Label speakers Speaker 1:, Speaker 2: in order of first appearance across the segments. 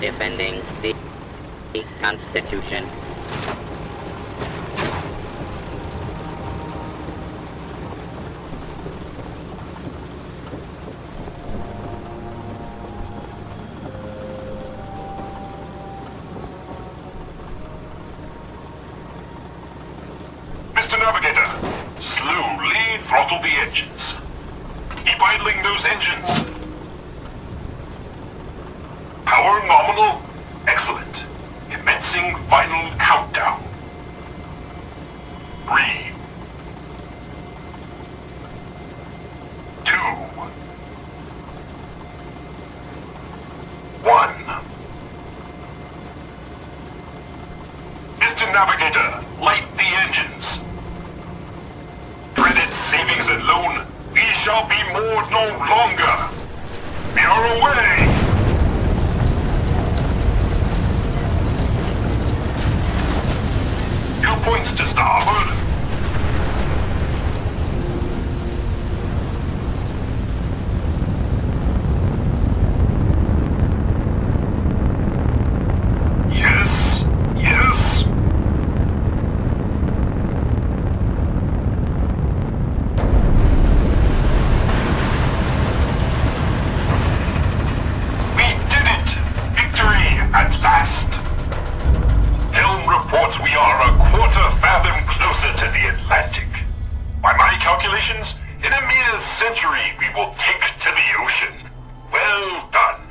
Speaker 1: defending the Constitution.
Speaker 2: Mr. Navigator, slowly throttle the engines. Keep idling those engines. Power nominal. Excellent. Commencing final countdown. 3, 2, 1. Mr. Navigator, light the engines. Dreaded savings and loan, we shall be moored no longer. We are away! 2 points to starboard. Yes, yes. We did it! Victory at last! Helm reports we are a quarter fathom closer to the Atlantic. By my calculations, in a mere century we will take to the ocean. Well done.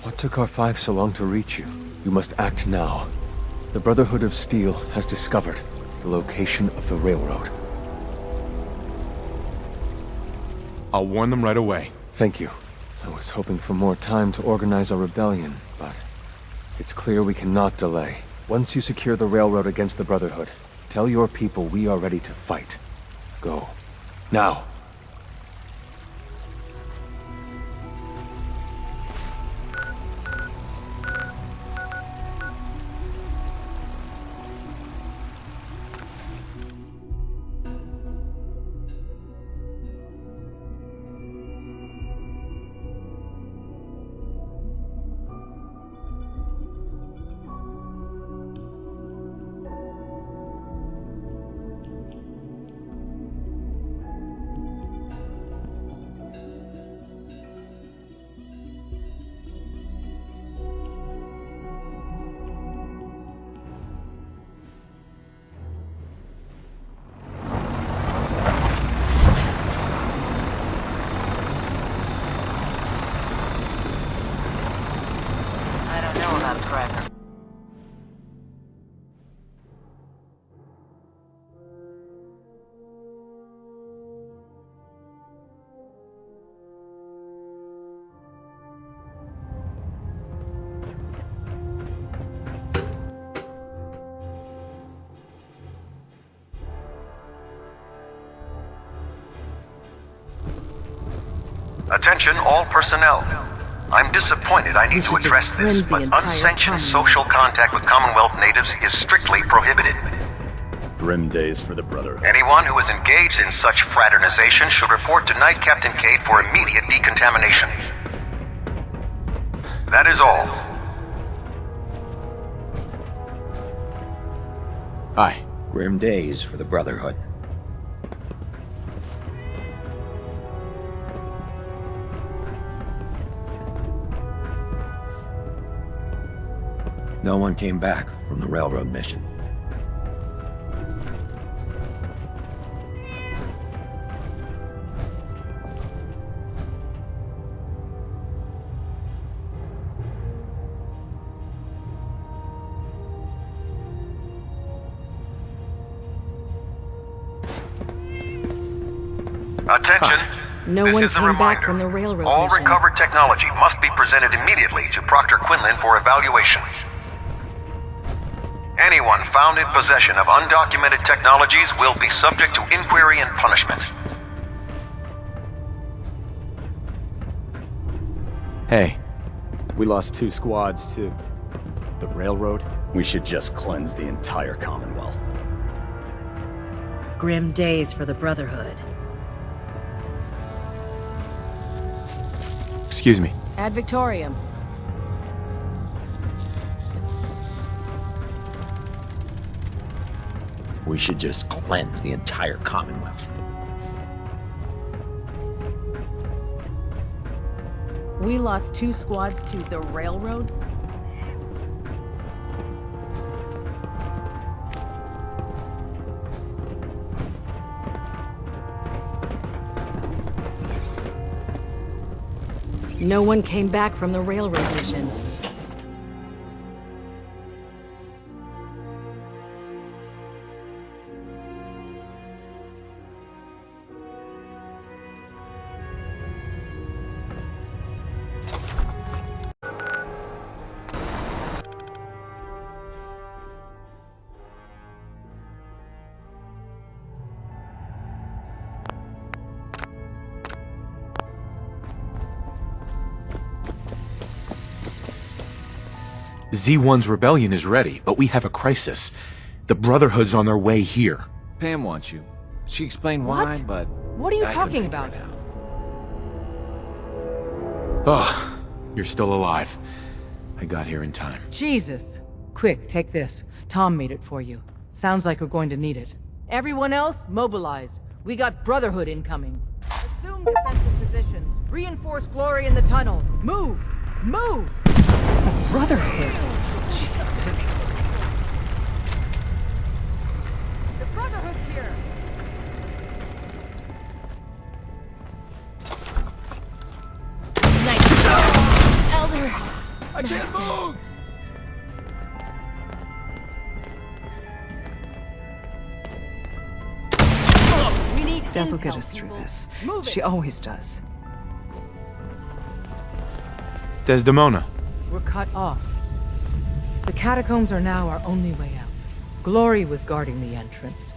Speaker 3: What took R5 so long to reach you? You must act now. The Brotherhood of Steel has discovered the location of the railroad.
Speaker 4: I'll warn them right away.
Speaker 3: Thank you. I was hoping for more time to organize a rebellion, but It's clear we cannot delay. Once you secure the railroad against the Brotherhood, tell your people we are ready to fight. Go. Now!
Speaker 4: I don't know about Scracker.
Speaker 5: Attention all personnel. I'm disappointed I need to address this, but unsanctioned social contact with Commonwealth natives is strictly prohibited.
Speaker 6: Grim days for the Brotherhood.
Speaker 5: Anyone who is engaged in such fraternization should report to Knight Captain Cade for immediate decontamination. That is all.
Speaker 3: Aye.
Speaker 7: Grim days for the Brotherhood. No one came back from the railroad mission.
Speaker 5: Attention.
Speaker 4: No
Speaker 5: This
Speaker 4: one
Speaker 5: is a
Speaker 4: came back
Speaker 5: reminder.
Speaker 4: from the railroad
Speaker 5: All
Speaker 4: mission.
Speaker 5: recovered technology must be presented immediately to Proctor Quinlan for evaluation. Anyone found in possession of undocumented technologies will be subject to inquiry and punishment.
Speaker 6: Hey, we lost 2 squads to the railroad. We should just cleanse the entire Commonwealth.
Speaker 4: Grim days for the Brotherhood.
Speaker 3: Excuse me.
Speaker 4: Ad Victoriam.
Speaker 7: We should just cleanse the entire Commonwealth.
Speaker 4: We lost 2 squads to the railroad? No one came back from the railroad mission.
Speaker 8: Z1's rebellion is ready, but we have a crisis. The Brotherhood's on their way here.
Speaker 9: Pam wants you. She explained why,
Speaker 4: What?
Speaker 9: but...
Speaker 4: What are you
Speaker 9: I
Speaker 4: talking
Speaker 9: couldn't
Speaker 4: about?
Speaker 9: figure it out.
Speaker 8: Oh, you're still alive. I got here in time.
Speaker 10: Jesus. Quick, take this. Tom made it for you. Sounds like we're going to need it. Everyone else, mobilize. We got Brotherhood incoming. Assume defensive positions. Reinforce Glory in the tunnels. Move! Move! The Brotherhood? Jesus. The Brotherhood's here!
Speaker 4: Nice. Elder!
Speaker 9: I can't move!
Speaker 4: We need
Speaker 10: Des will
Speaker 4: intel,
Speaker 10: get us through
Speaker 4: people.
Speaker 10: this.
Speaker 4: Move it.
Speaker 10: She always does.
Speaker 8: Desdemona.
Speaker 10: We're cut off. The catacombs are now our only way out. Glory was guarding the entrance,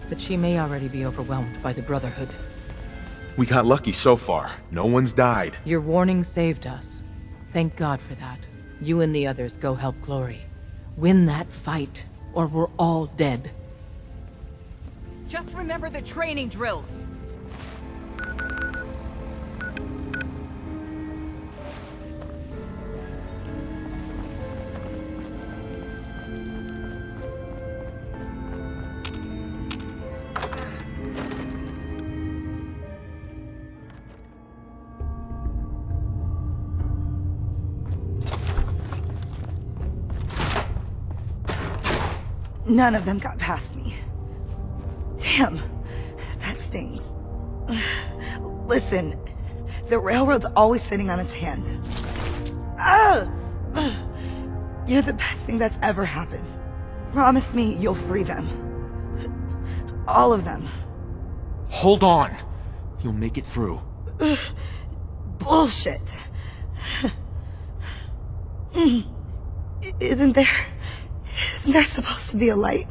Speaker 10: but she may already be overwhelmed by the Brotherhood.
Speaker 8: We got lucky so far. No one's died.
Speaker 10: Your warning saved us. Thank God for that. You and the others go help Glory. Win that fight, or we're all dead.
Speaker 4: Just remember the training drills.
Speaker 11: None of them got past me. Damn, that stings. Listen, the railroad's always sitting on its hands. You're the best thing that's ever happened. Promise me you'll free them. All of them.
Speaker 8: Hold on. You'll make it through.
Speaker 11: Bullshit. Isn't there supposed to be a light?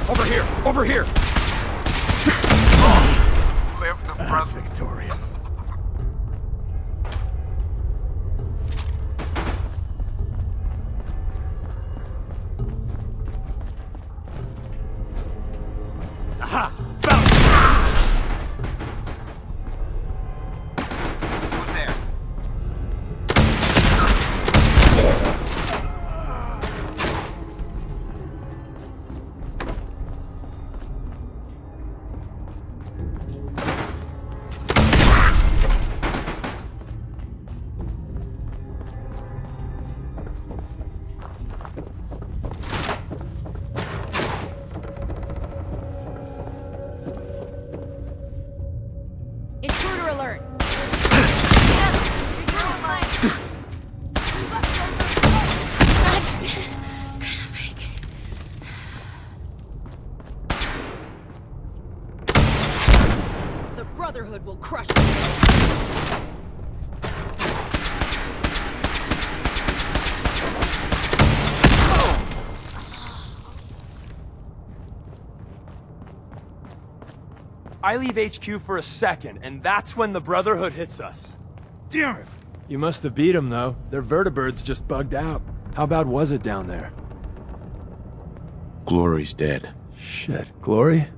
Speaker 8: Over here! Over here!
Speaker 2: Live the present.
Speaker 6: Victoria.
Speaker 2: Aha! Who's there?
Speaker 4: Intruder alert! The Brotherhood will crush you.
Speaker 12: I leave HQ for a second, and that's when the Brotherhood hits us.
Speaker 9: Damn it! You must have beat them, though. Their vertibirds just bugged out. How bad was it down there?
Speaker 8: Glory's dead.
Speaker 9: Shit, Glory?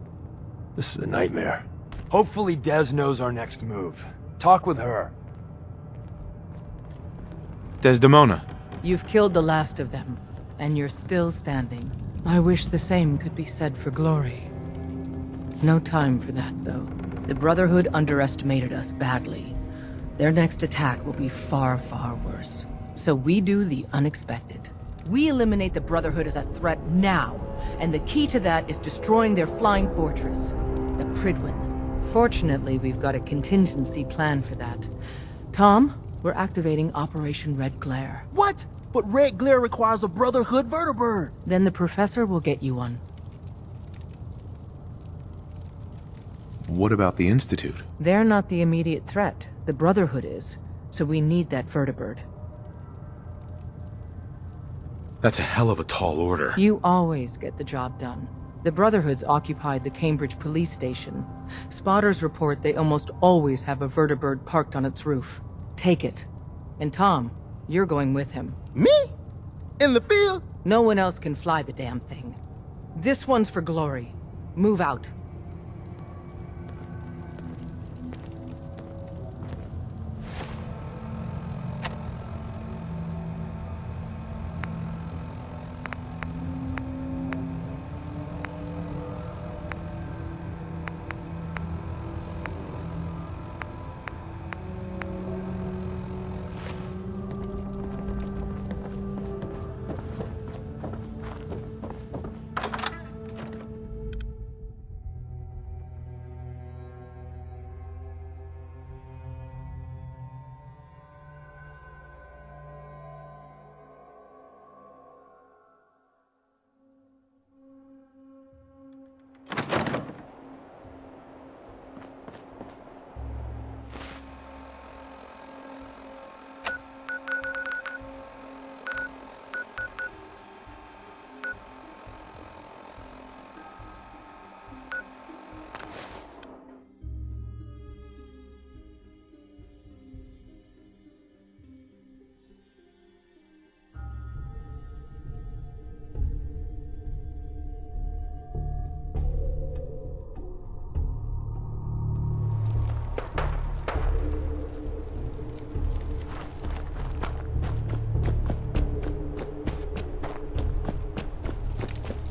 Speaker 9: This is a nightmare. Hopefully Des knows our next move. Talk with her.
Speaker 8: Desdemona.
Speaker 10: You've killed the last of them, and you're still standing. I wish the same could be said for Glory. No time for that, though. The Brotherhood underestimated us badly. Their next attack will be far, far worse. So we do the unexpected. We eliminate the Brotherhood as a threat now, and the key to that is destroying their flying fortress, the Prydwen. Fortunately, we've got a contingency plan for that. Tom, we're activating Operation Red Glare.
Speaker 13: What? But Red Glare requires a Brotherhood vertibird.
Speaker 10: Then the Professor will get you one.
Speaker 8: What about the Institute?
Speaker 10: They're not the immediate threat. The Brotherhood is. So we need that vertibird.
Speaker 8: That's a hell of a tall order.
Speaker 10: You always get the job done. The Brotherhood's occupied the Cambridge police station. Spotters report they almost always have a vertibird parked on its roof. Take it. And Tom, you're going with him.
Speaker 13: Me? In the field?
Speaker 10: No one else can fly the damn thing. This one's for Glory. Move out.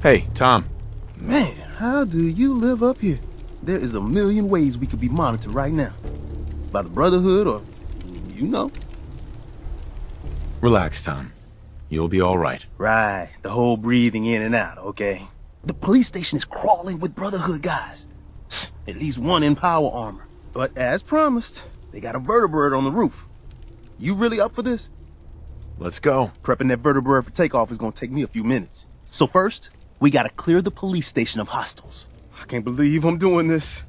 Speaker 8: Hey, Tom.
Speaker 13: Man, how do you live up here? There is a million ways we could be monitored right now. By the Brotherhood or, you know.
Speaker 8: Relax, Tom. You'll be all right.
Speaker 13: Right, the whole breathing in and out, okay? The police station is crawling with Brotherhood guys. At least one in power armor. But as promised, they got a vertibird on the roof. You really up for this?
Speaker 8: Let's go.
Speaker 13: Prepping that vertibird for takeoff is gonna take me a few minutes. So first, we gotta clear the police station of hostiles. I can't believe I'm doing this.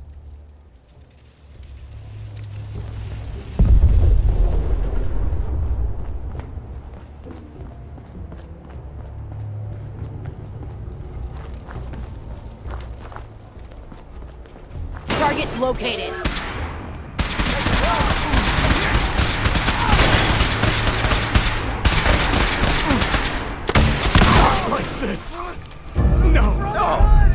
Speaker 4: Target located.
Speaker 12: Like this. No. No.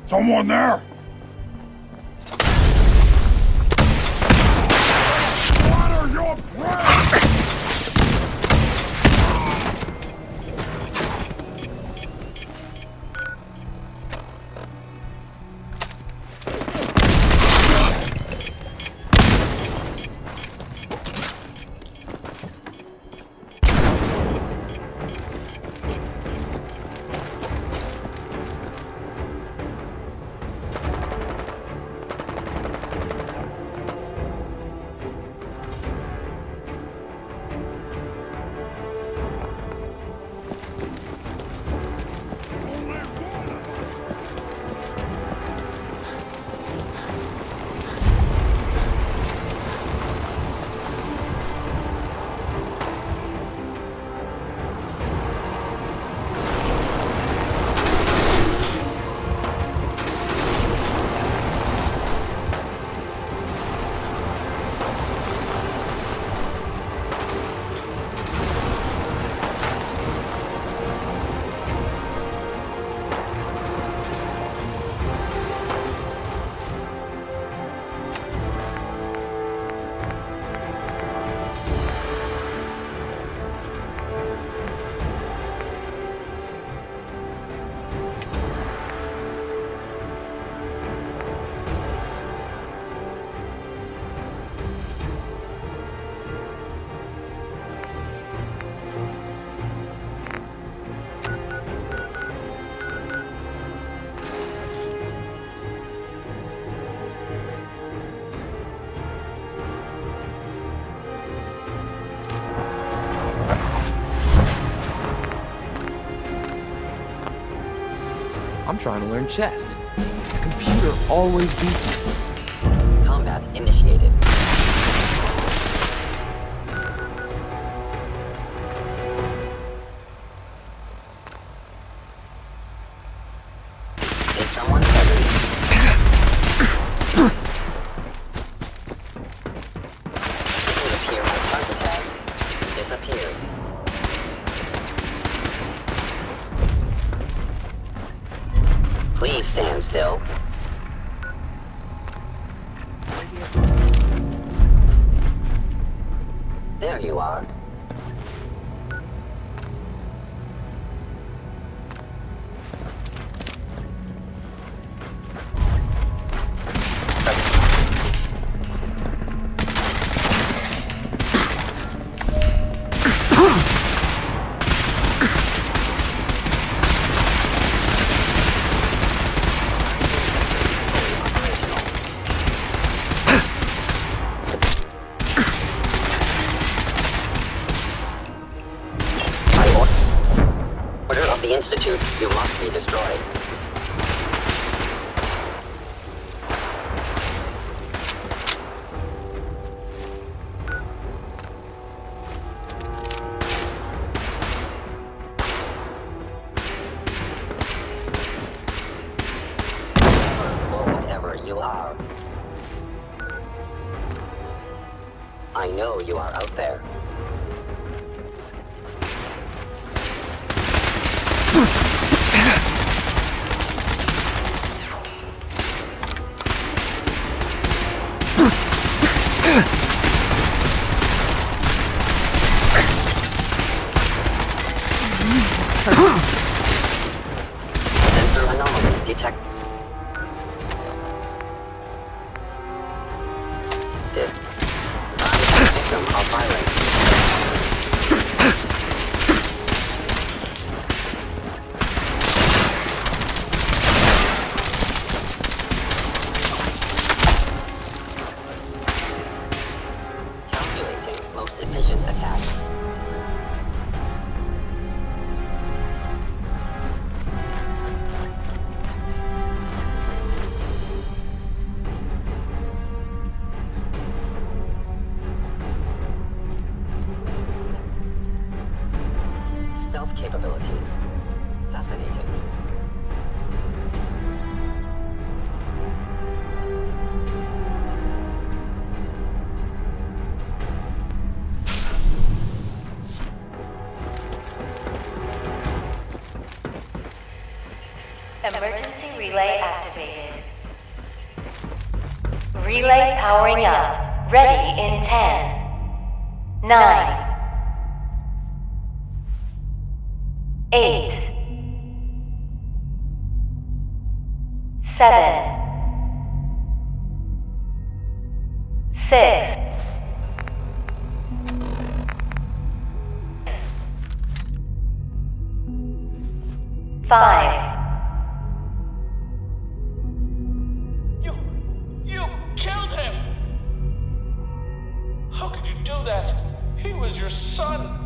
Speaker 2: Someone there? What are your plans?
Speaker 14: I'm trying to learn chess. The computer always beats me.
Speaker 1: Combat initiated. Is someone ready? Please stand still. There you are. The Institute, you must be destroyed. Or whatever you are. I know you are out there. Sensor anomaly detected. I'm a victim of violence. Calculating most efficient attack. Stealth capabilities. Fascinating.
Speaker 15: Emergency relay activated. Relay powering up. Ready in 10, 9, 8, 7, 6, 5.
Speaker 16: You killed him! How could you do that? He was your son.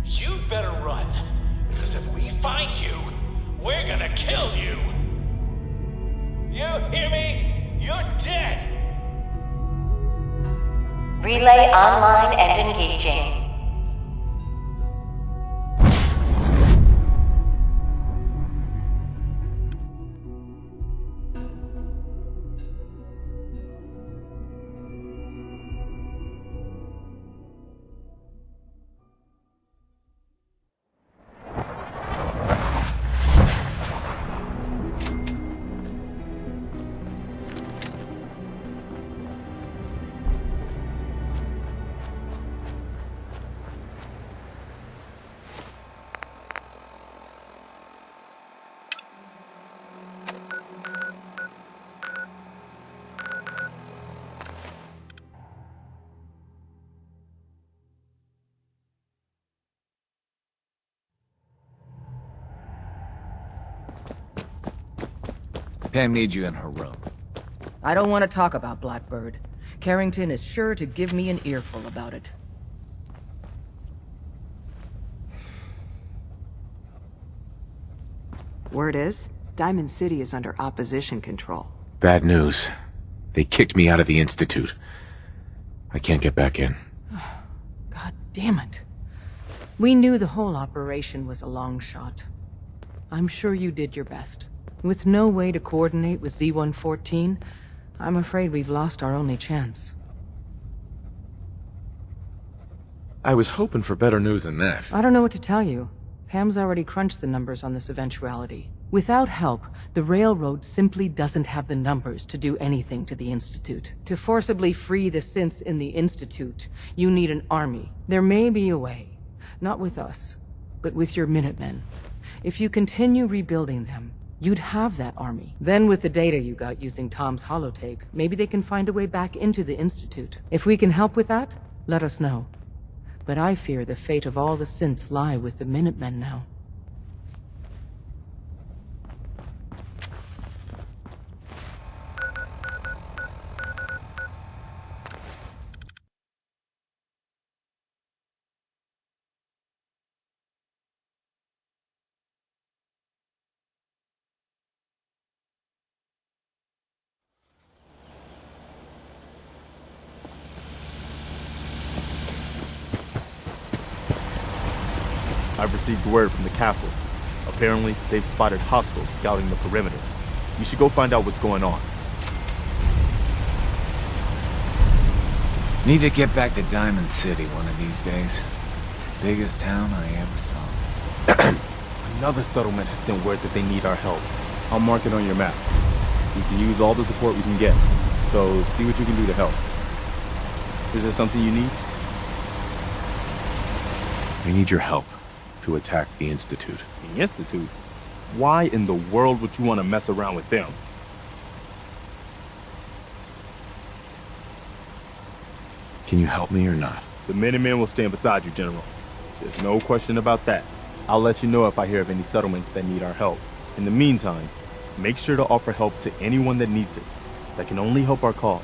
Speaker 16: You'd better run, because if we find you, we're gonna kill you. You hear me? You're dead.
Speaker 15: Relay online and engaging.
Speaker 17: Pam needs you in her room.
Speaker 10: I don't want to talk about Blackbird. Carrington is sure to give me an earful about it.
Speaker 18: Word is, Diamond City is under opposition control.
Speaker 8: Bad news. They kicked me out of the Institute. I can't get back in.
Speaker 10: God damn it. We knew the whole operation was a long shot. I'm sure you did your best. With no way to coordinate with Z-114, I'm afraid we've lost our only chance.
Speaker 8: I was hoping for better news than that.
Speaker 10: I don't know what to tell you. Pam's already crunched the numbers on this eventuality. Without help, the Railroad simply doesn't have the numbers to do anything to the Institute. To forcibly free the synths in the Institute, you need an army. There may be a way. Not with us, but with your Minutemen. If you continue rebuilding them, you'd have that army. Then with the data you got using Tom's holotape, maybe they can find a way back into the Institute. If we can help with that, let us know. But I fear the fate of all the synths lie with the Minutemen now.
Speaker 19: I've received word from the castle. Apparently, they've spotted hostiles scouting the perimeter. You should go find out what's going on.
Speaker 17: Need to get back to Diamond City one of these days. Biggest town I ever saw.
Speaker 19: Another settlement has sent word that they need our help. I'll mark it on your map. We can use all the support we can get, so see what you can do to help. Is there something you need?
Speaker 8: We need your help to attack the Institute.
Speaker 19: The Institute? Why in the world would you want to mess around with them?
Speaker 8: Can you help me or not?
Speaker 19: The Minutemen will stand beside you, General. There's no question about that. I'll let you know if I hear of any settlements that need our help. In the meantime, make sure to offer help to anyone that needs it. That can only help our cause.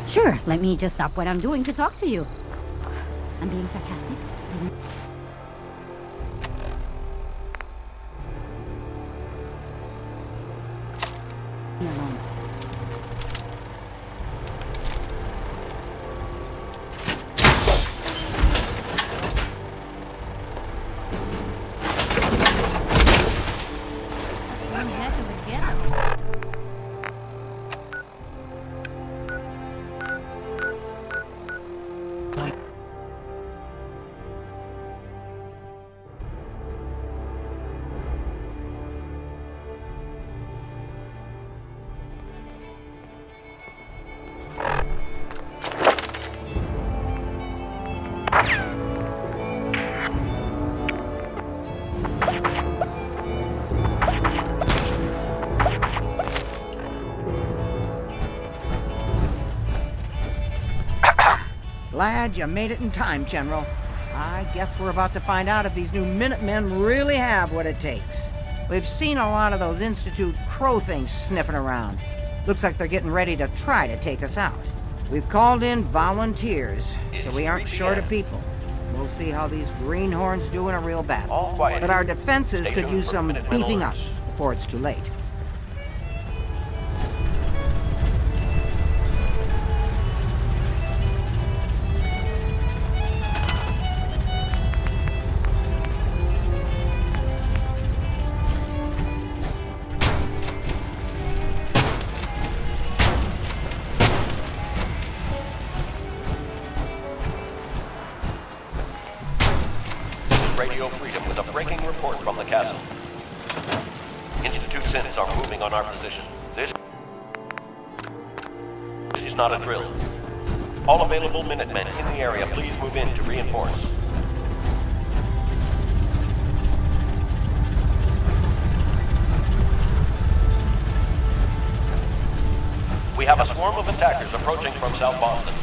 Speaker 20: Sure, let me just stop what I'm doing to talk to you. I'm being sarcastic. Leave me alone.
Speaker 4: That's one heck of a get-up.
Speaker 21: Glad you made it in time, General. I guess we're about to find out if these new Minutemen really have what it takes. We've seen a lot of those Institute crow things sniffing around. Looks like they're getting ready to try to take us out. We've called in volunteers, so we aren't short of people. We'll see how these greenhorns do in a real battle. But our defenses could use some beefing up before it's too late.
Speaker 22: Radio Freedom with a breaking report from the castle. Institute synths are moving on our position. This is not a drill. All available Minutemen in the area, please move in to reinforce. We have a swarm of attackers approaching from South Boston.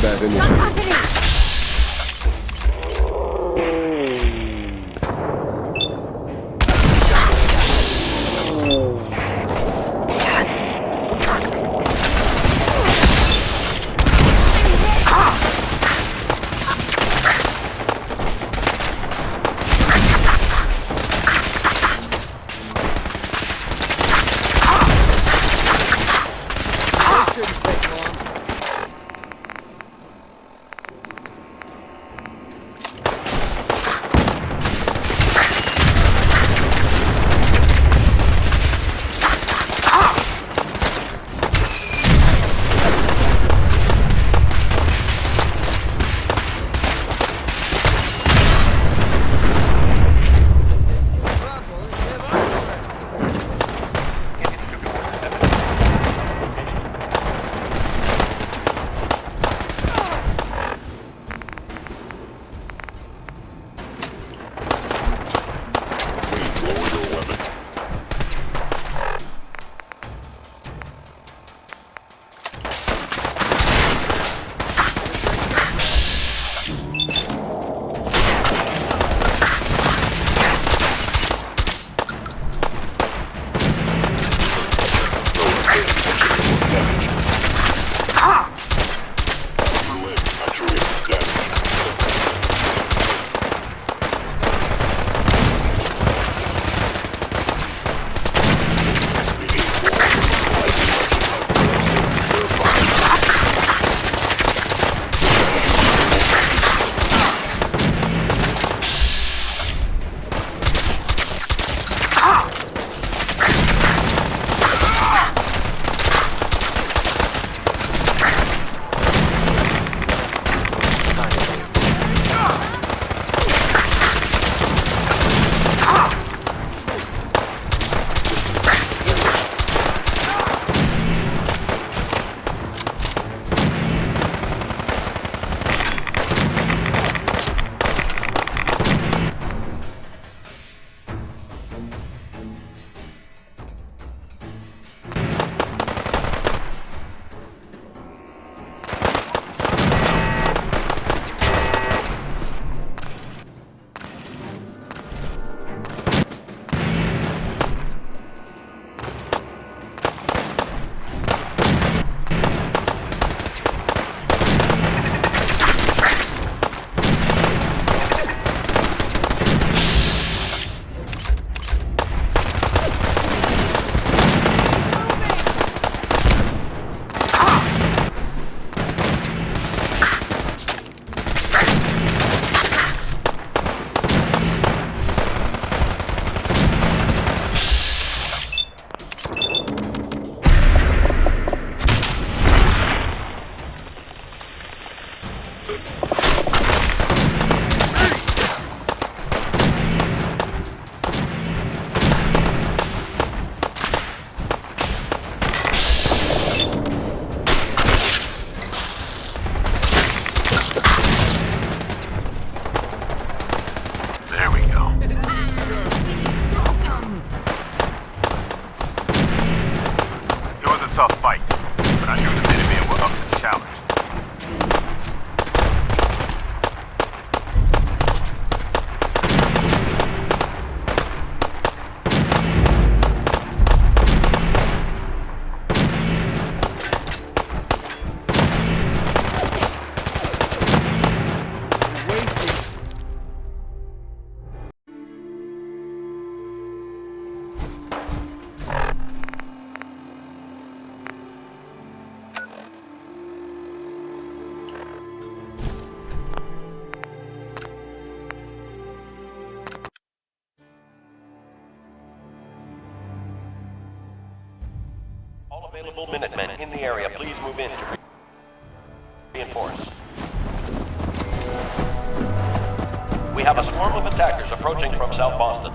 Speaker 3: combat initiated.
Speaker 22: Available Minutemen in the area, please move in to reinforce. We have a swarm of attackers approaching from South Boston.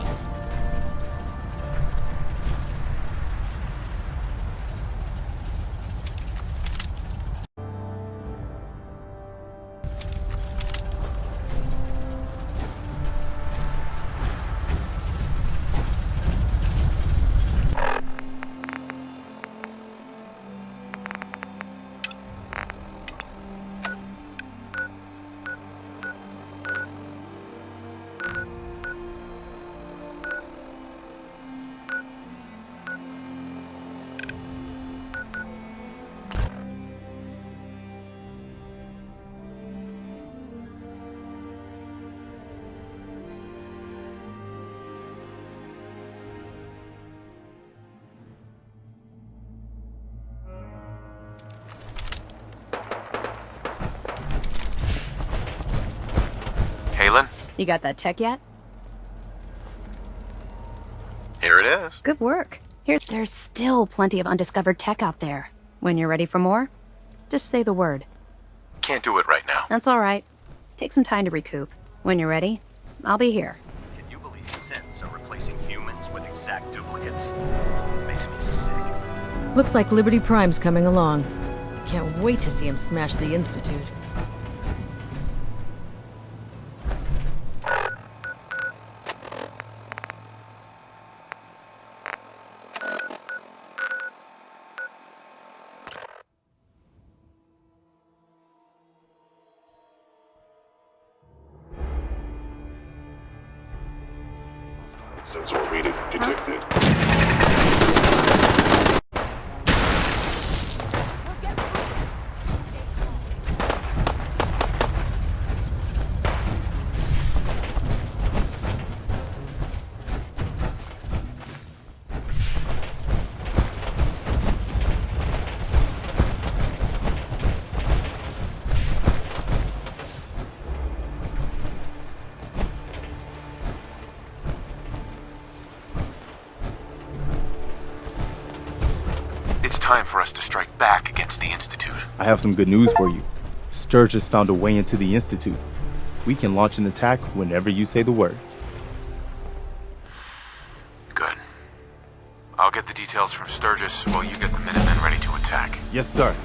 Speaker 20: You got that tech yet?
Speaker 3: Here it is.
Speaker 20: Good work. There's still plenty of undiscovered tech out there. When you're ready for more, just say the word.
Speaker 3: Can't do it right now.
Speaker 20: That's all right. Take some time to recoup. When you're ready, I'll be here.
Speaker 6: Can you believe synths are replacing humans with exact duplicates? Makes me sick.
Speaker 4: Looks like Liberty Prime's coming along. Can't wait to see him smash the Institute.
Speaker 2: Sensor reading detected.
Speaker 8: Time for us to strike back against the Institute.
Speaker 19: I have some good news for you. Sturgis found a way into the Institute. We can launch an attack whenever you say the word.
Speaker 8: Good. I'll get the details from Sturgis while you get the Minutemen ready to attack.
Speaker 19: Yes, sir.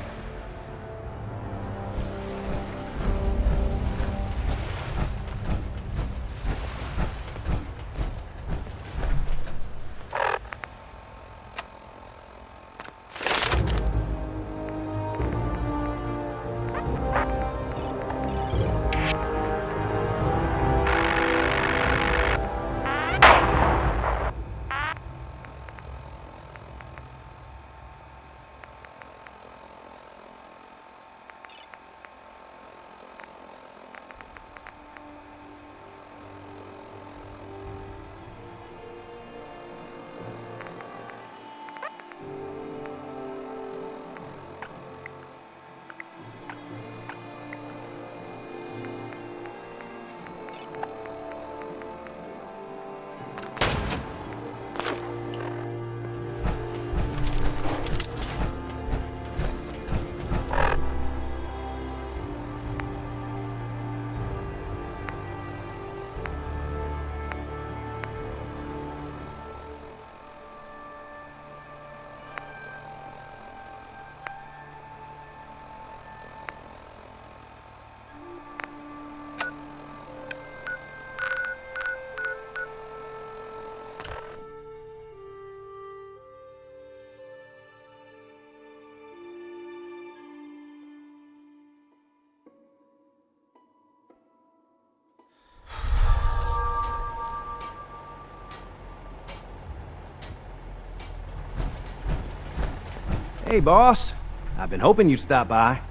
Speaker 5: Hey, boss. I've been hoping you'd stop by.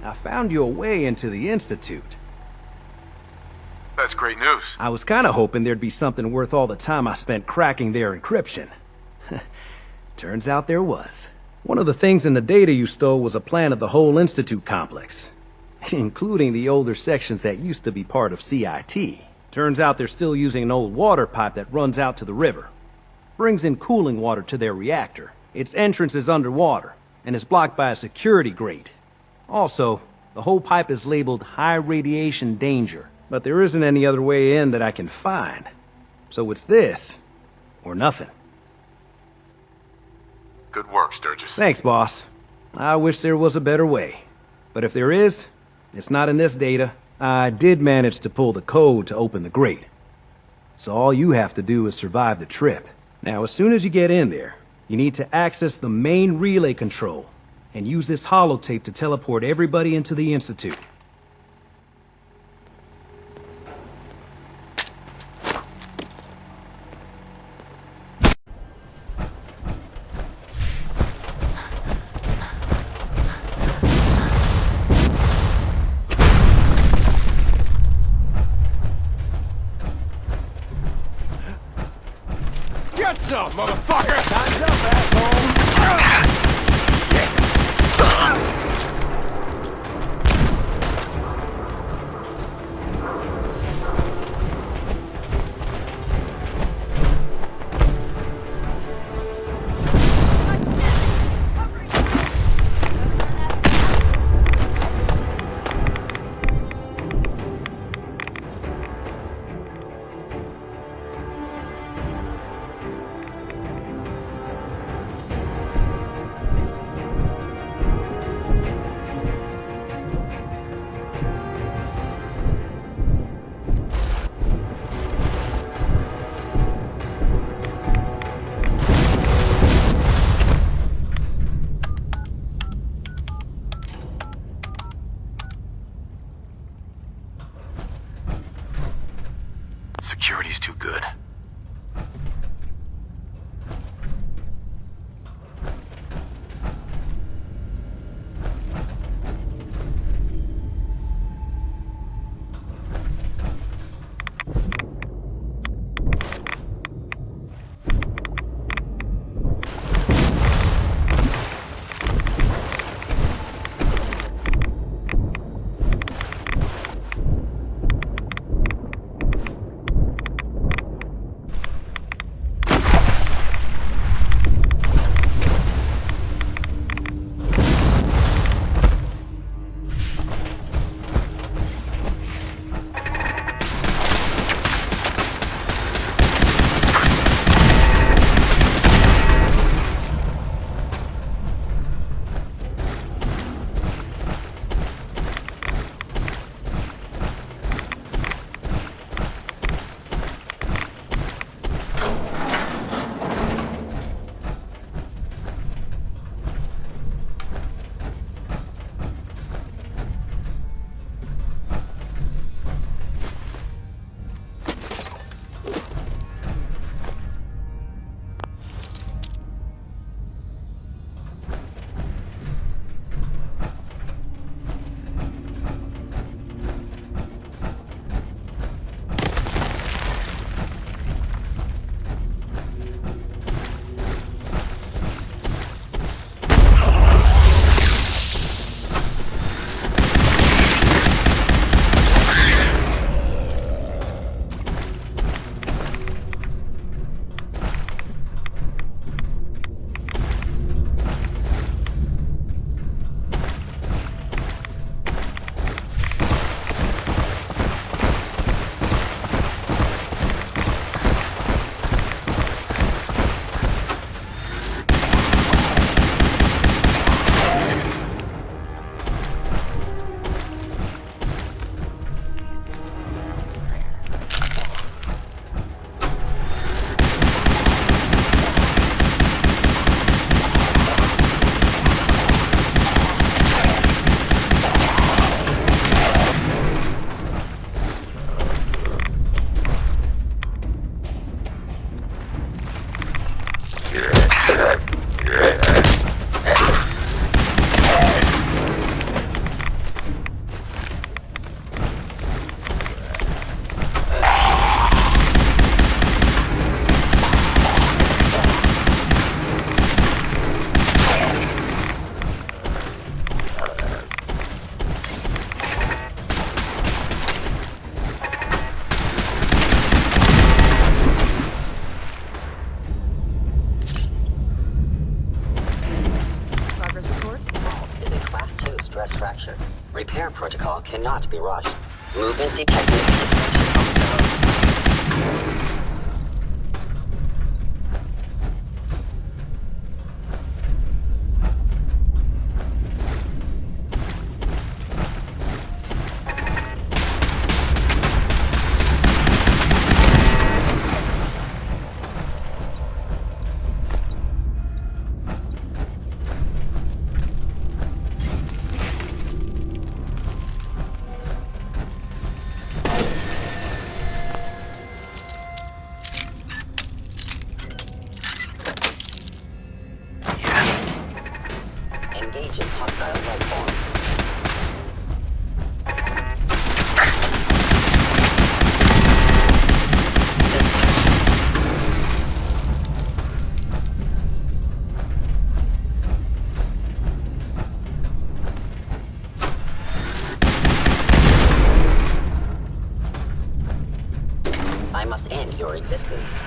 Speaker 5: I found you a way into the Institute.
Speaker 8: That's great news.
Speaker 5: I was kinda hoping there'd be something worth all the time I spent cracking their encryption. Turns out there was. One of the things in the data you stole was a plan of the whole Institute complex, including the older sections that used to be part of CIT. Turns out they're still using an old water pipe that runs out to the river. Brings in cooling water to their reactor. Its entrance is underwater, and is blocked by a security grate. Also, the whole pipe is labeled high radiation danger, but there isn't any other way in that I can find. So it's this, or nothing.
Speaker 8: Good work, Sturgis.
Speaker 5: Thanks, boss. I wish there was a better way. But if there is, it's not in this data. I did manage to pull the code to open the grate. So all you have to do is survive the trip. Now, as soon as you get in there, you need to access the main relay control and use this holotape to teleport everybody into the Institute.
Speaker 12: Get some, motherfucker! Time's up, asshole!
Speaker 1: stress fracture. Repair protocol cannot be rushed. Movement detected in the section of the engage in hostile life form. I must end your existence.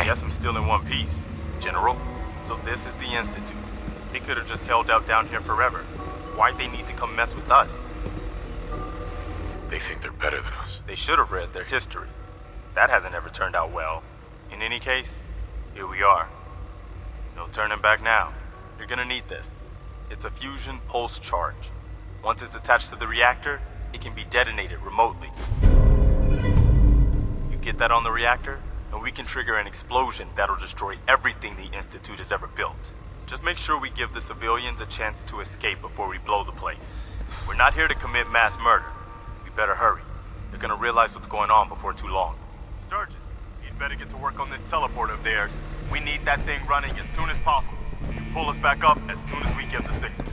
Speaker 19: Guess I'm still in one piece, General. So this is the Institute. They could have just held out down here forever. Why'd they need to come mess with us?
Speaker 3: They think they're better than us.
Speaker 19: They should have read their history. That hasn't ever turned out well. In any case, here we are. No turning back now. You're gonna need this.
Speaker 7: It's a fusion pulse charge. Once it's attached to the reactor, it can be detonated remotely. You get that on the reactor, and we can trigger an explosion that'll destroy everything the Institute has ever built. Just make sure we give the civilians a chance to escape before we blow the place. We're not here to commit mass murder. We better hurry. They're gonna realize what's going on before too long. Sturgis, you'd better get to work on this teleport of theirs. We need that thing running as soon as possible. You pull us back up as soon as we give the signal.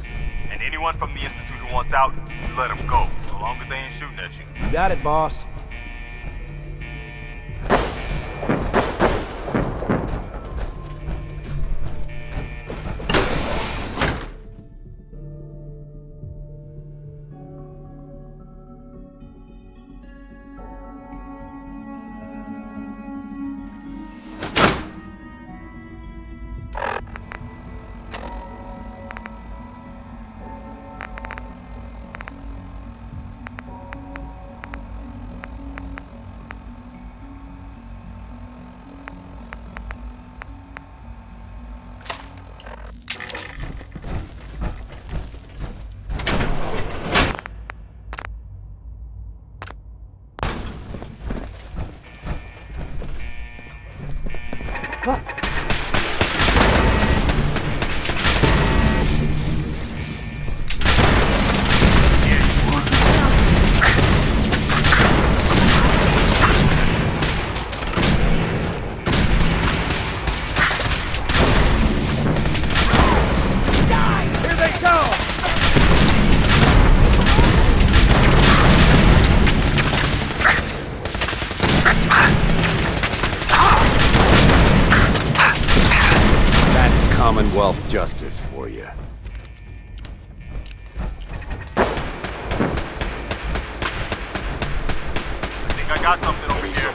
Speaker 7: And anyone from the Institute who wants out, you let them go, so long as they ain't shooting at you.
Speaker 5: You got it, boss.
Speaker 9: Commonwealth justice for you.
Speaker 7: I think I got something over here.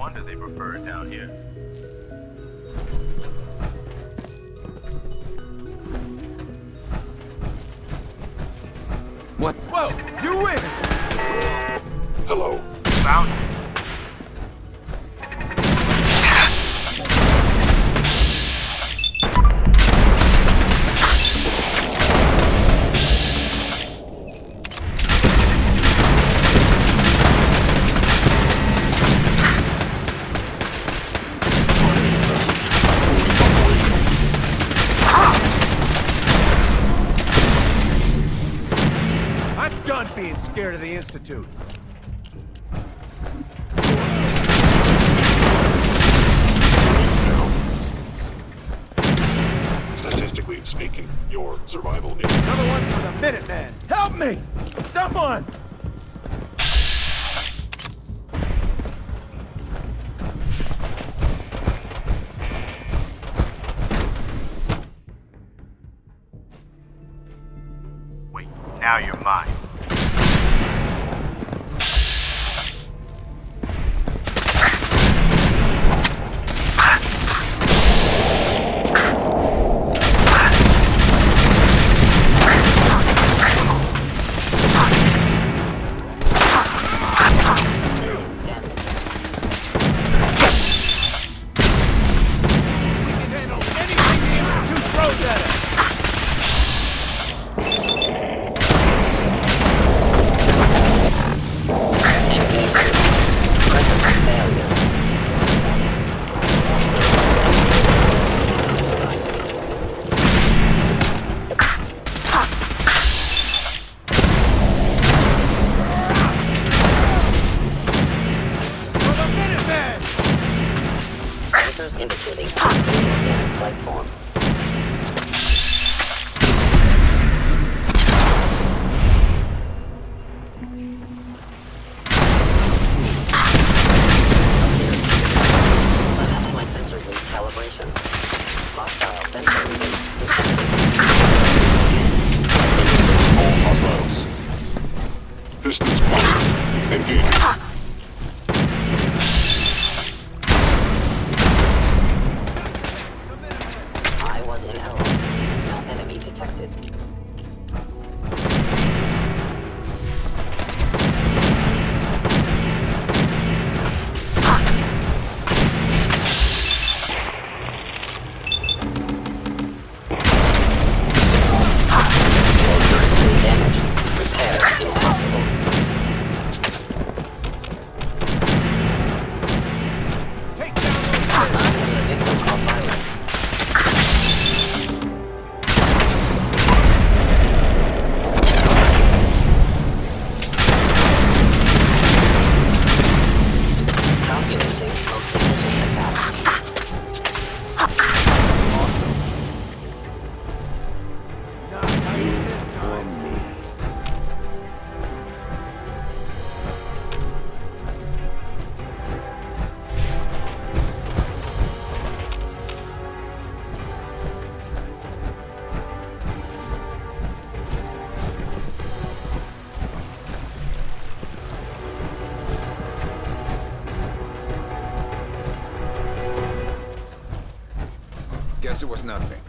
Speaker 7: wonder they prefer it down here.
Speaker 12: What? Whoa! You win!
Speaker 2: Hello.
Speaker 7: Found you.
Speaker 11: I'm done being scared of the Institute.
Speaker 2: Statistically speaking, your survival is...
Speaker 11: Another one for the Minutemen.
Speaker 12: Help me! Someone!
Speaker 7: Wait, now you're mine.
Speaker 1: Sensors indicating unstable organic life form. Perhaps my sensors need calibration. Hostile sensor release.
Speaker 2: All hostiles. Distance clear. Engage.
Speaker 1: I was in error. No enemy detected. Damaged. Repair impossible. I am the victim of violence. Calculating most efficient attack.
Speaker 17: Guess it was nothing.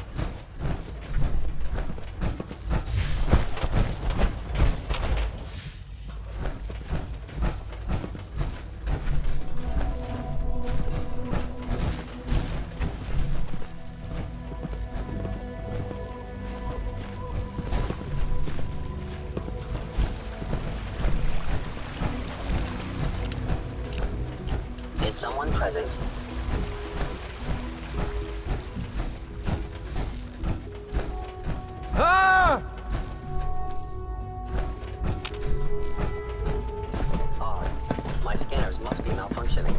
Speaker 1: Is someone present?
Speaker 12: Ah!
Speaker 1: Odd. My scanners must be malfunctioning.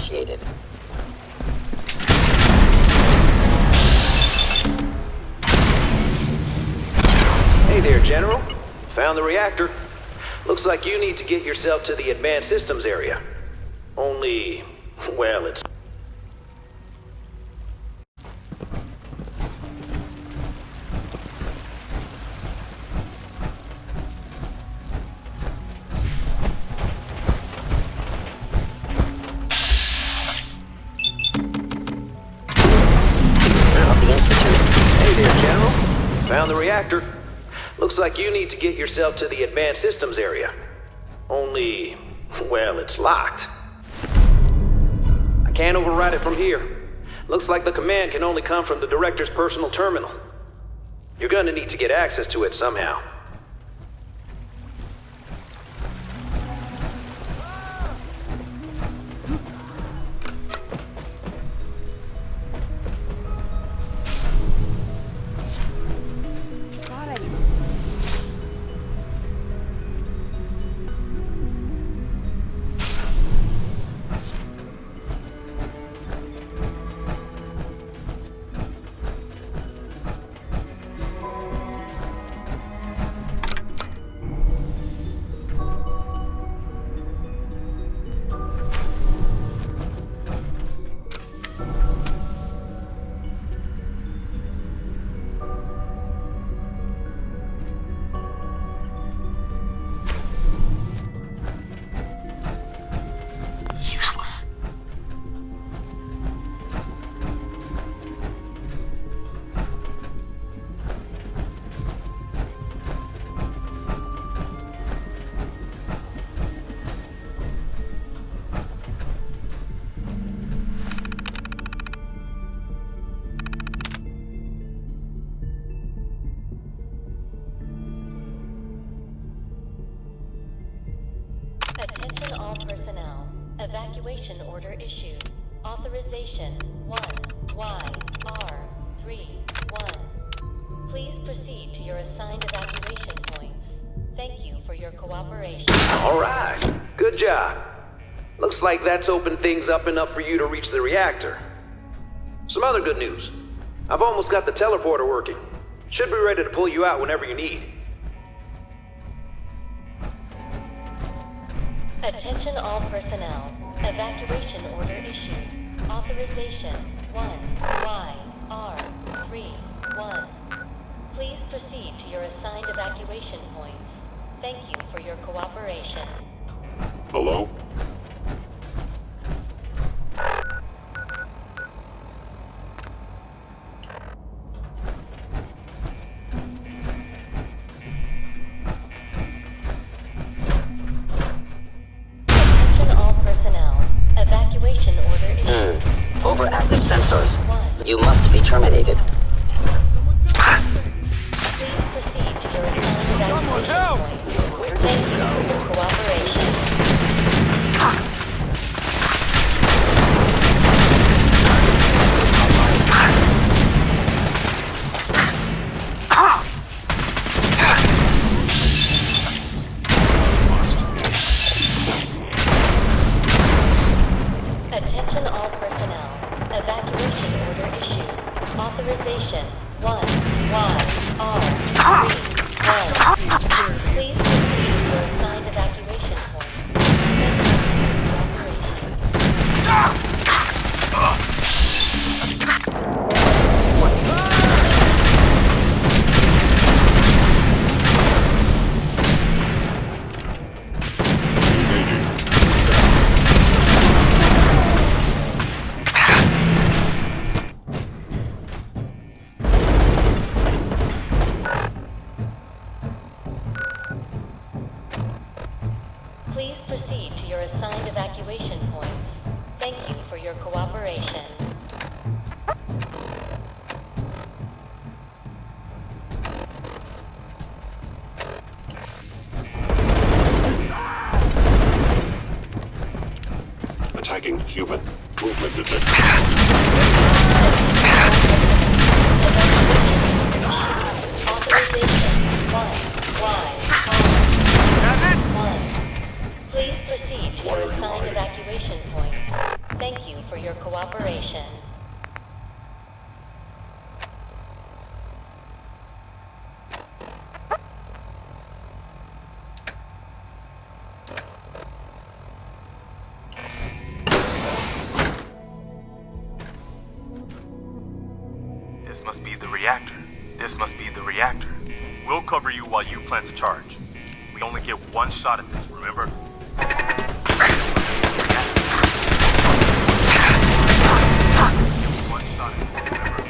Speaker 1: initiated.
Speaker 5: Hey there, General. Found the reactor. Looks like you need to get yourself to the advanced systems area. Only, well, it's... Hey there, General. Found the reactor. Looks like you need to get yourself to the advanced systems area. Only, well, it's locked. I can't override it from here. Looks like the command can only come from the director's personal terminal. You're gonna need to get access to it somehow.
Speaker 15: Attention all personnel. Evacuation order issued. Authorization 1YR31. Please proceed to your assigned evacuation points. Thank you for your cooperation.
Speaker 5: All right. Good job. Looks like that's opened things up enough for you to reach the reactor. Some other good news. I've almost got the teleporter working. Should be ready to pull you out whenever you need.
Speaker 15: Attention all personnel. Evacuation order issued. Authorization 1YR31. Please proceed to your assigned evacuation points. Thank you for your cooperation.
Speaker 2: Hello?
Speaker 15: Evacuation order issued.
Speaker 1: Overactive sensors. You must be terminated.
Speaker 15: Please proceed to your assigned evacuation point. Thank you for your cooperation. Attention all personnel. Evacuation order issued. Authorization 1YR31. Please proceed to your assigned evacuation point. Thank you for your Please proceed to your assigned evacuation points. Thank you for your cooperation.
Speaker 2: Attacking human. Movement detected.
Speaker 15: Authorization 1YR1. Please proceed to your assigned evacuation point. Thank you for your cooperation.
Speaker 7: This must be the reactor. This must be the reactor. We'll cover you while you plant the charge. We only get one shot at this, remember? This must be the reactor. Get one shot at it, remember?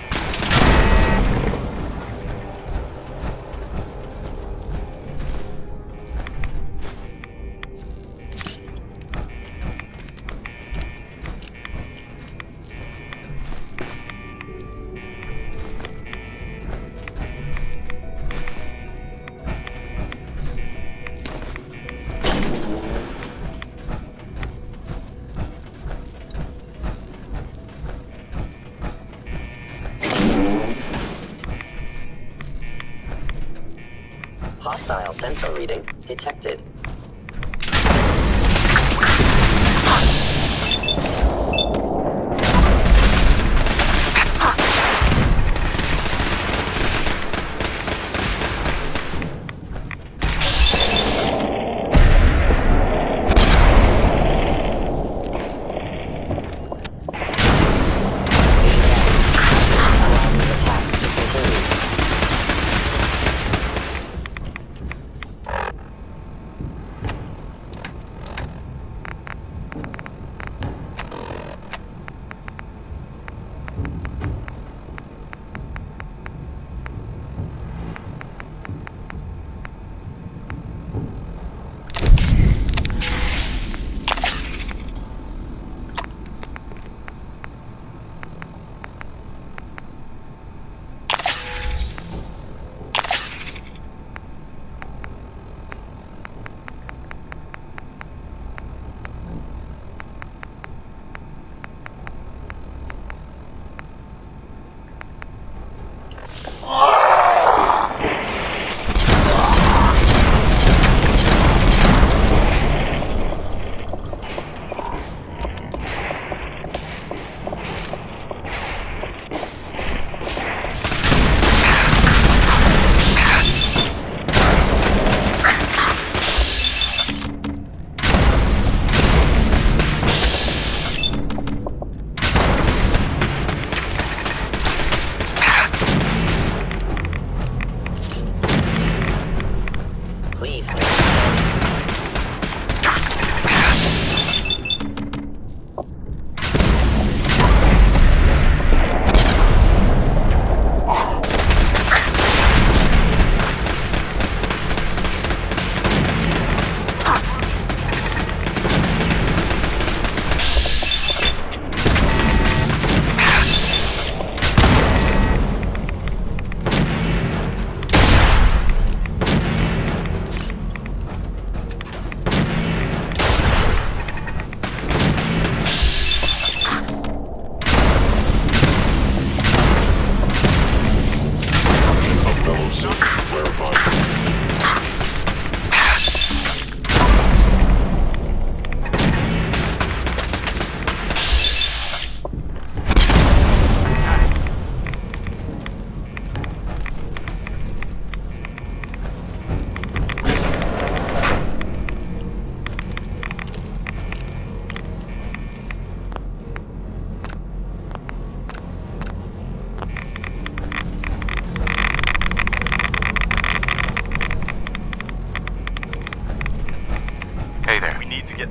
Speaker 1: Hostile sensor reading detected.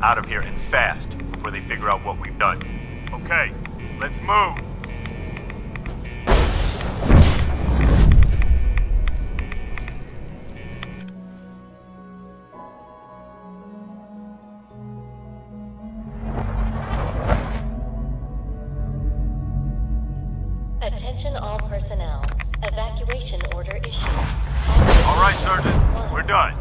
Speaker 7: Out of here and fast before they figure out what we've done. Okay, let's move.
Speaker 15: Attention all personnel. Evacuation order issued.
Speaker 7: All right, Sergeants, we're done.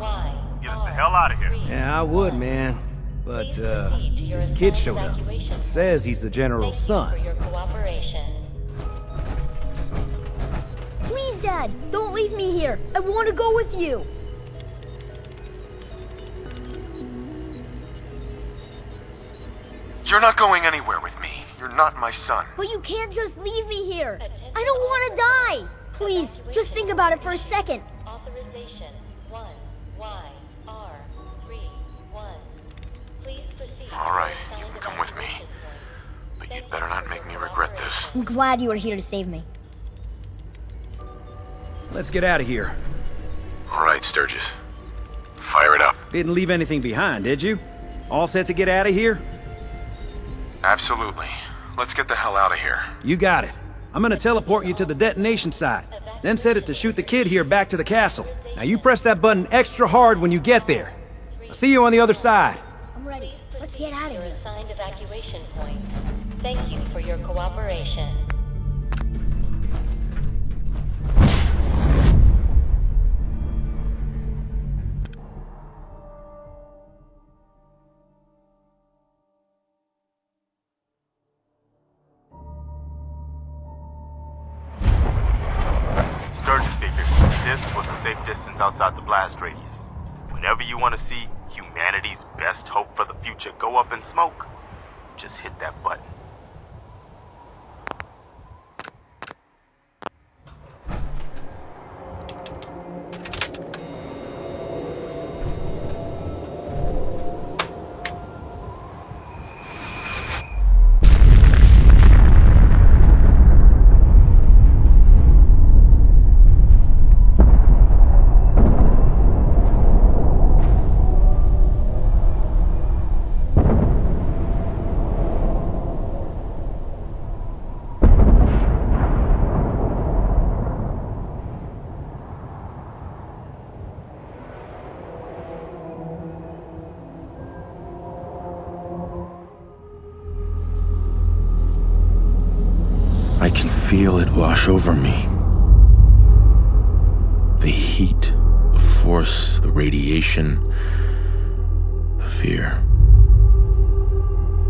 Speaker 7: Get us the hell out of here.
Speaker 5: Yeah, I would, man. But, this kid showed up. Says he's the general's son.
Speaker 13: Please, Dad, don't leave me here. I want to go with you.
Speaker 8: You're not going anywhere with me. You're not my son.
Speaker 13: But you can't just leave me here. I don't want to die. Please, just think about it for a second.
Speaker 15: Authorization 1YR31. Please proceed.
Speaker 3: All right, you can come with me. But you'd better not make me regret this.
Speaker 13: I'm glad you are here to save me.
Speaker 5: Let's get out of here.
Speaker 3: All right, Sturgis. Fire it up.
Speaker 5: Didn't leave anything behind, did you? All set to get out of here?
Speaker 3: Absolutely. Let's get the hell out of here.
Speaker 5: You got it. I'm gonna teleport you to the detonation site, then set it to shoot the kid here back to the castle. Now you press that button extra hard when you get there. I'll see you on the other side.
Speaker 13: I'm ready. Let's get out of here.
Speaker 15: Assigned evacuation point. Thank you for your cooperation.
Speaker 7: Sturgis figured this was a safe distance outside the blast radius. Whenever you want to see humanity's best hope for the future go up in smoke, just hit that button.
Speaker 8: I can feel it wash over me. The heat, the force, the radiation, the fear.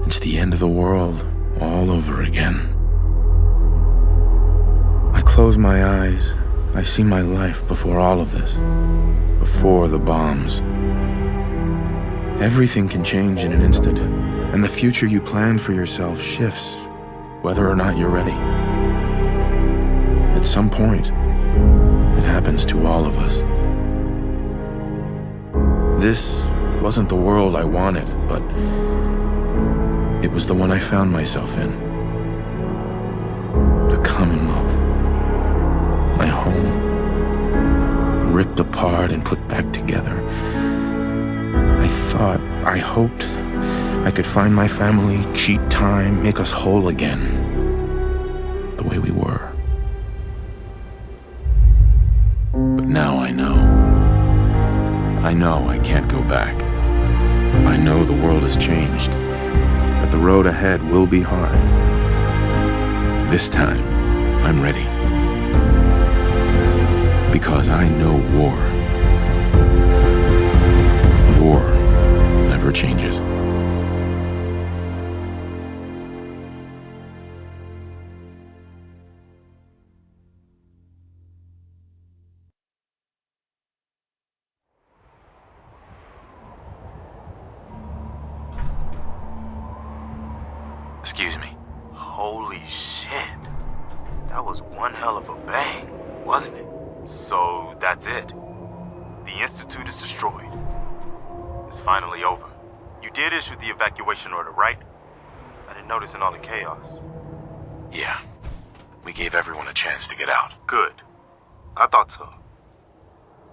Speaker 8: It's the end of the world all over again. I close my eyes. I see my life before all of this. Before the bombs. Everything can change in an instant, and the future you plan for yourself shifts, whether or not you're ready. At some point, it happens to all of us. This wasn't the world I wanted, but it was the one I found myself in. The Commonwealth. My home. Ripped apart and put back together. I hoped I could find my family, cheat time, make us whole again. The way we were. But now I know. I know I can't go back. I know the world has changed. That the road ahead will be hard. This time, I'm ready. Because I know war. War never changes.
Speaker 3: Excuse me.
Speaker 7: Holy shit. That was one hell of a bang, wasn't it? So that's it. The Institute is destroyed. It's finally over. You did issue the evacuation order, right? I didn't notice in all the chaos.
Speaker 3: Yeah. We gave everyone a chance to get out.
Speaker 7: Good. I thought so.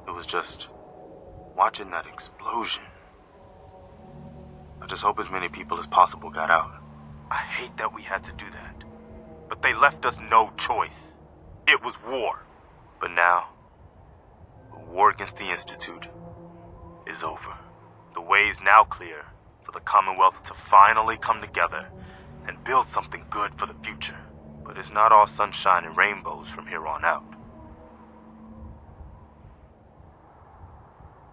Speaker 7: It was just watching that explosion. I just hope as many people as possible got out. I hate that we had to do that. But they left us no choice. It was war. But now, the war against the Institute is over. The way is now clear for the Commonwealth to finally come together and build something good for the future. But it's not all sunshine and rainbows from here on out.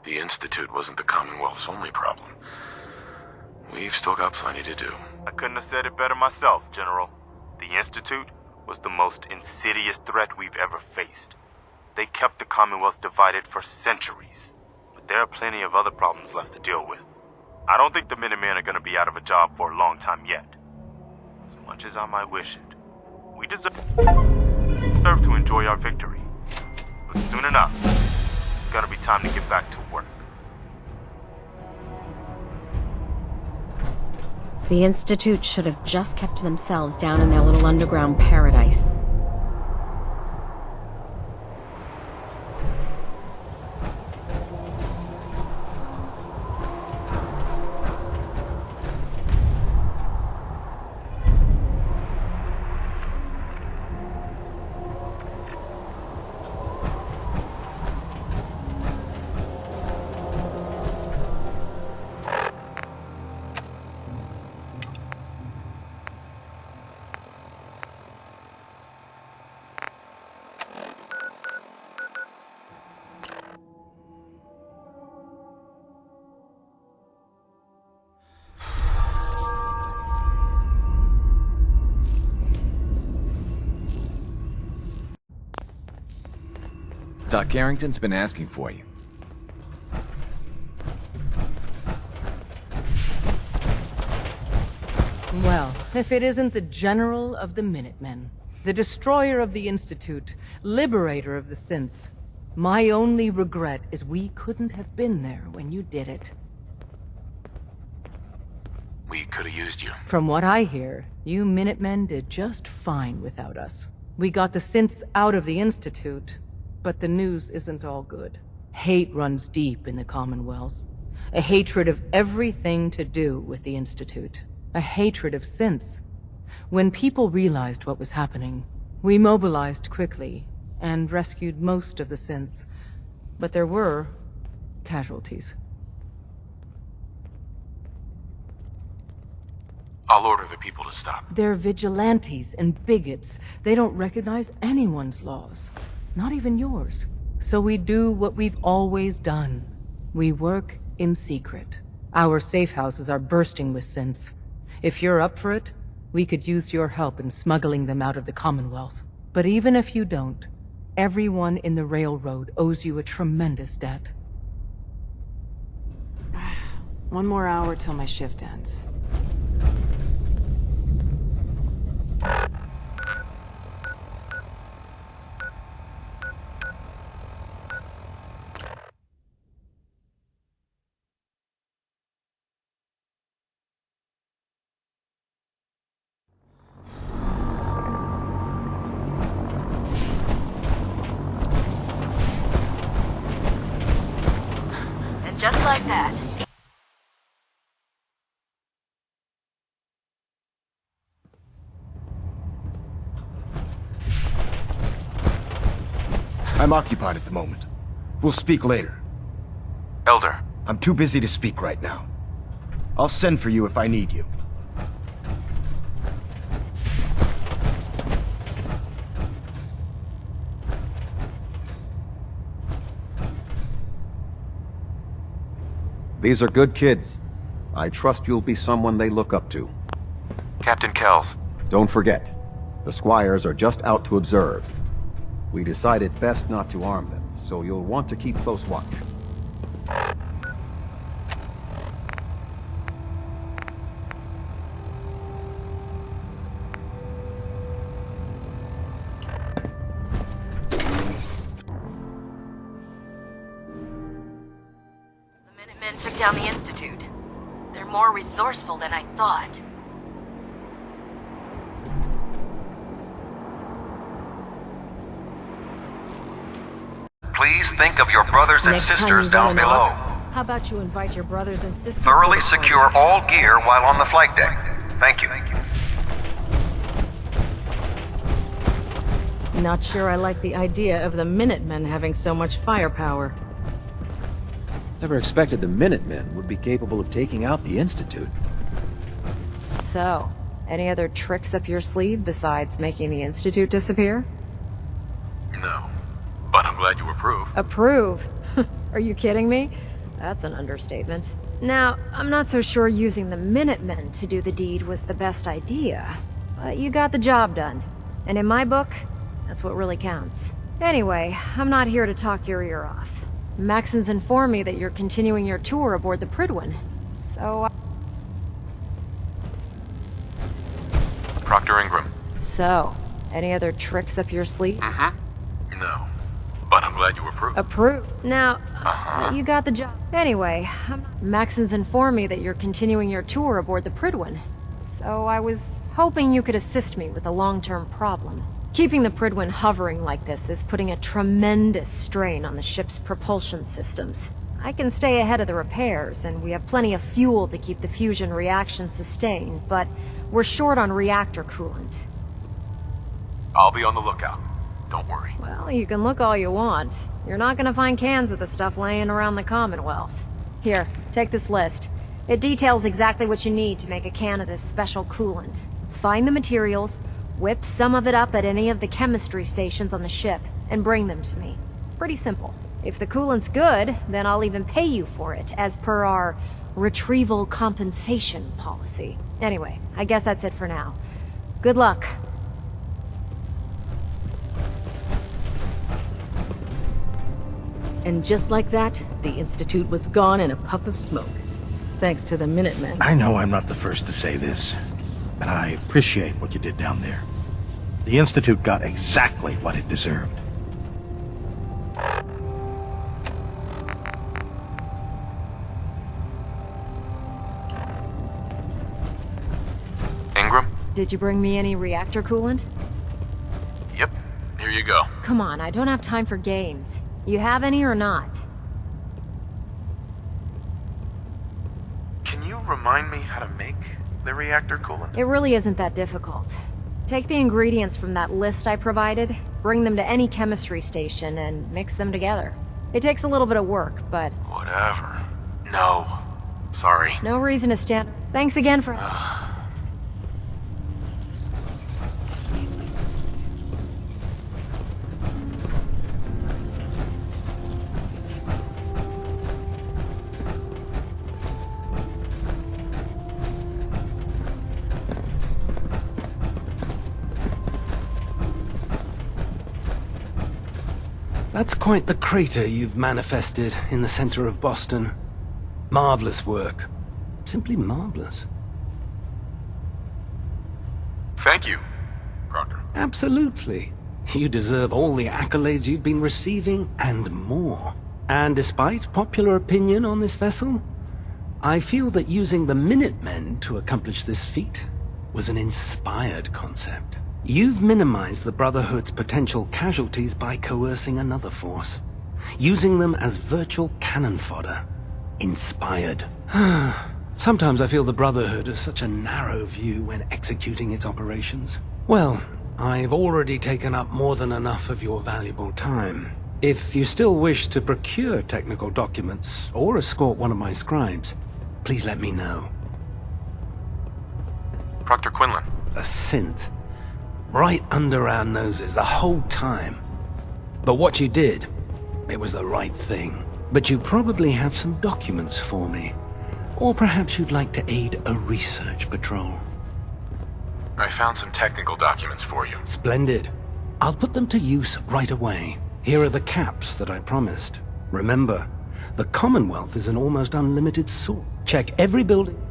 Speaker 3: The Institute wasn't the Commonwealth's only problem. We've still got plenty to do.
Speaker 7: I couldn't have said it better myself, General. The Institute was the most insidious threat we've ever faced. They kept the Commonwealth divided for centuries. But there are plenty of other problems left to deal with. I don't think the Minutemen are gonna be out of a job for a long time yet. As much as I might wish it, we deserve to enjoy our victory. But soon enough, it's gonna be time to get back to work.
Speaker 20: The Institute should have just kept to themselves down in their little underground paradise.
Speaker 17: Doc Carrington's been asking for you.
Speaker 10: Well, if it isn't the General of the Minutemen, the destroyer of the Institute, liberator of the synths. My only regret is we couldn't have been there when you did it.
Speaker 3: We could have used you.
Speaker 10: From what I hear, you Minutemen did just fine without us. We got the synths out of the Institute, but the news isn't all good. Hate runs deep in the Commonwealth. A hatred of everything to do with the Institute. A hatred of synths. When people realized what was happening, we mobilized quickly and rescued most of the synths. But there were casualties.
Speaker 3: I'll order the people to stop.
Speaker 10: They're vigilantes and bigots. They don't recognize anyone's laws. Not even yours. So we do what we've always done. We work in secret. Our safe houses are bursting with synths. If you're up for it, we could use your help in smuggling them out of the Commonwealth. But even if you don't, everyone in the Railroad owes you a tremendous debt.
Speaker 18: 1 more hour till my shift ends.
Speaker 4: Just like that.
Speaker 9: I'm occupied at the moment. We'll speak later.
Speaker 3: Elder.
Speaker 9: I'm too busy to speak right now. I'll send for you if I need you.
Speaker 14: These are good kids. I trust you'll be someone they look up to.
Speaker 3: Captain Kells.
Speaker 14: Don't forget, the Squires are just out to observe. We decided best not to arm them, so you'll want to keep close watch.
Speaker 4: Men took down the Institute. They're more resourceful than I thought.
Speaker 16: Please think of your brothers and sisters down below.
Speaker 4: How about you invite your brothers and sisters?
Speaker 16: Thoroughly secure all gear while on the flight deck. Thank you.
Speaker 4: Not sure I like the idea of the Minutemen having so much firepower.
Speaker 5: Never expected the Minutemen would be capable of taking out the Institute.
Speaker 23: So, any other tricks up your sleeve besides making the Institute disappear?
Speaker 3: No. But I'm glad you approve.
Speaker 23: Approve? Are you kidding me? That's an understatement. Now, I'm not so sure using the Minutemen to do the deed was the best idea. But you got the job done. And in my book, that's what really counts. Anyway, I'm not here to talk your ear off. Maxon's informed me that you're continuing your tour aboard the Prydwen. So,
Speaker 3: Proctor Ingram.
Speaker 23: So, any other tricks up your sleeve?
Speaker 3: No. But I'm glad you approve.
Speaker 23: Approved. Now, you got the job. Anyway, Maxon's informed me that you're continuing your tour aboard the Prydwen. So I was hoping you could assist me with a long-term problem. Keeping the Prydwen hovering like this is putting a tremendous strain on the ship's propulsion systems. I can stay ahead of the repairs, and we have plenty of fuel to keep the fusion reaction sustained, but we're short on reactor coolant.
Speaker 3: I'll be on the lookout. Don't worry.
Speaker 23: Well, you can look all you want. You're not gonna find cans of the stuff laying around the Commonwealth. Here, take this list. It details exactly what you need to make a can of this special coolant. Find the materials, whip some of it up at any of the chemistry stations on the ship, and bring them to me. Pretty simple. If the coolant's good, then I'll even pay you for it, as per our retrieval compensation policy. Anyway, I guess that's it for now. Good luck.
Speaker 4: And just like that, the Institute was gone in a puff of smoke. Thanks to the Minutemen.
Speaker 11: I know I'm not the first to say this, but I appreciate what you did down there. The Institute got exactly what it deserved.
Speaker 3: Ingram?
Speaker 23: Did you bring me any reactor coolant?
Speaker 3: Yep. Here you go.
Speaker 23: Come on, I don't have time for games. You have any or not?
Speaker 3: Can you remind me how to make the reactor coolant?
Speaker 23: It really isn't that difficult. Take the ingredients from that list I provided, bring them to any chemistry station, and mix them together. It takes a little bit of work, but...
Speaker 3: Whatever. No. Sorry.
Speaker 23: No reason to stand... Thanks again for...
Speaker 5: That's quite the crater you've manifested in the center of Boston. Marvelous work. Simply marvelous.
Speaker 3: Thank you, Proctor.
Speaker 5: Absolutely. You deserve all the accolades you've been receiving, and more. And despite popular opinion on this vessel, I feel that using the Minutemen to accomplish this feat was an inspired concept. You've minimized the Brotherhood's potential casualties by coercing another force, using them as virtual cannon fodder. Inspired. Sometimes I feel the Brotherhood has such a narrow view when executing its operations. Well, I've already taken up more than enough of your valuable time. If you still wish to procure technical documents or escort one of my scribes, please let me know.
Speaker 3: Proctor Quinlan.
Speaker 5: A synth. Right under our noses the whole time. But what you did, it was the right thing. But you probably have some documents for me. Or perhaps you'd like to aid a research patrol.
Speaker 3: I found some technical documents for you.
Speaker 5: Splendid. I'll put them to use right away. Here are the caps that I promised. Remember, the Commonwealth is an almost unlimited source. Check every building.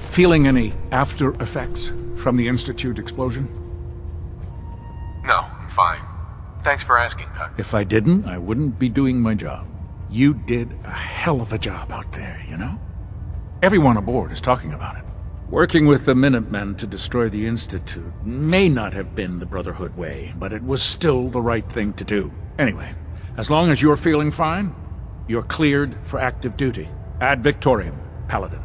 Speaker 6: Feeling any after effects from the Institute explosion?
Speaker 3: No, I'm fine. Thanks for asking, Doc.
Speaker 6: If I didn't, I wouldn't be doing my job. You did a hell of a job out there, you know? Everyone aboard is talking about it. Working with the Minutemen to destroy the Institute may not have been the Brotherhood way, but it was still the right thing to do. Anyway, as long as you're feeling fine, you're cleared for active duty. Ad Victoriam, Paladin.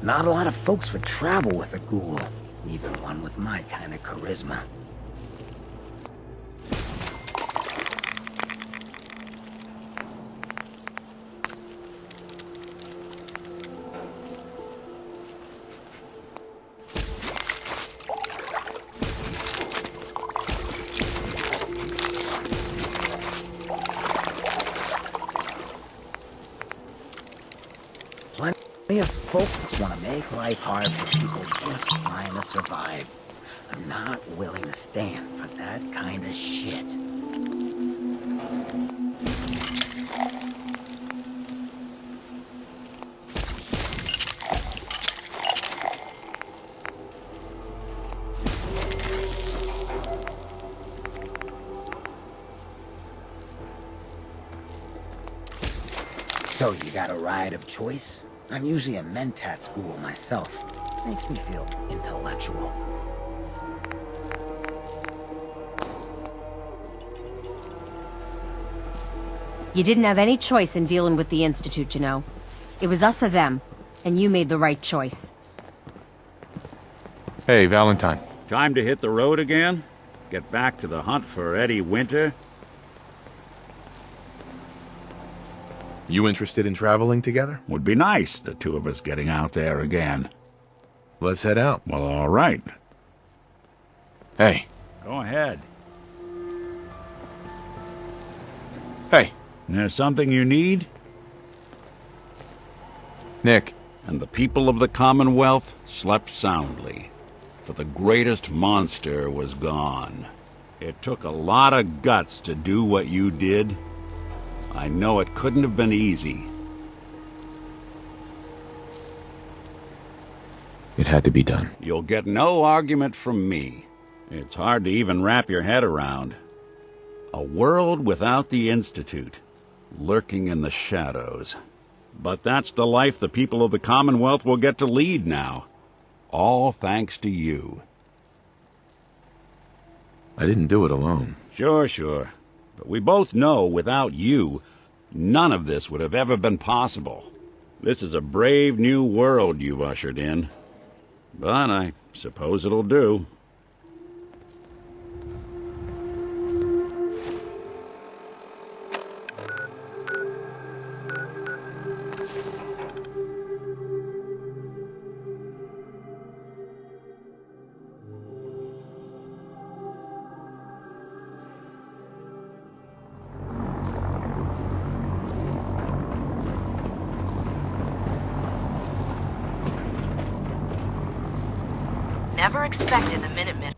Speaker 19: Not a lot of folks would travel with a ghoul, even one with my kind of charisma. Plenty of folks want to make life hard for people just trying to survive. I'm not willing to stand for that kind of shit. So, you got a ride of choice? I'm usually a Mentat school myself. Makes me feel intellectual.
Speaker 21: You didn't have any choice in dealing with the Institute, you know. It was us or them, and you made the right choice.
Speaker 8: Hey, Valentine.
Speaker 22: Time to hit the road again? Get back to the hunt for Eddie Winter?
Speaker 8: You interested in traveling together?
Speaker 22: Would be nice, the two of us getting out there again.
Speaker 8: Let's head out.
Speaker 22: Well, all right.
Speaker 8: Hey.
Speaker 22: Go ahead.
Speaker 8: Hey.
Speaker 22: There's something you need?
Speaker 8: Nick.
Speaker 22: And the people of the Commonwealth slept soundly, for the greatest monster was gone. It took a lot of guts to do what you did. I know it couldn't have been easy.
Speaker 8: It had to be done.
Speaker 22: You'll get no argument from me. It's hard to even wrap your head around. A world without the Institute, lurking in the shadows. But that's the life the people of the Commonwealth will get to lead now. All thanks to you.
Speaker 8: I didn't do it alone.
Speaker 22: Sure. But we both know without you, none of this would have ever been possible. This is a brave new world you've ushered in. But I suppose it'll do.
Speaker 4: Never expected the Minutemen.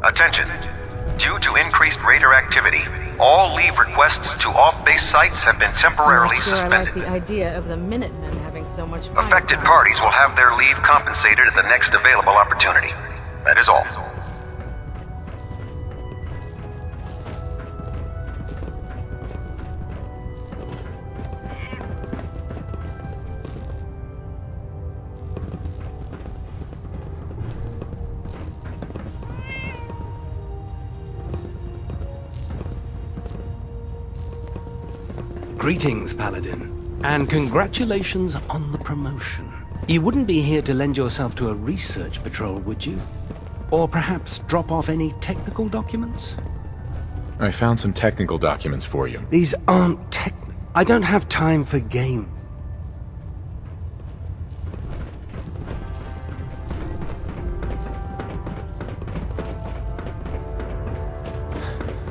Speaker 16: Attention. Due to increased raider activity, all leave requests to off-base sites have been temporarily suspended.
Speaker 4: I like the idea of the Minutemen having so much fun.
Speaker 16: Affected parties will have their leave compensated at the next available opportunity. That is all.
Speaker 24: Greetings, Paladin, and congratulations on the promotion. You wouldn't be here to lend yourself to a research patrol, would you? Or perhaps drop off any technical documents?
Speaker 8: I found some technical documents for you.
Speaker 24: These aren't technical. I don't have time for game.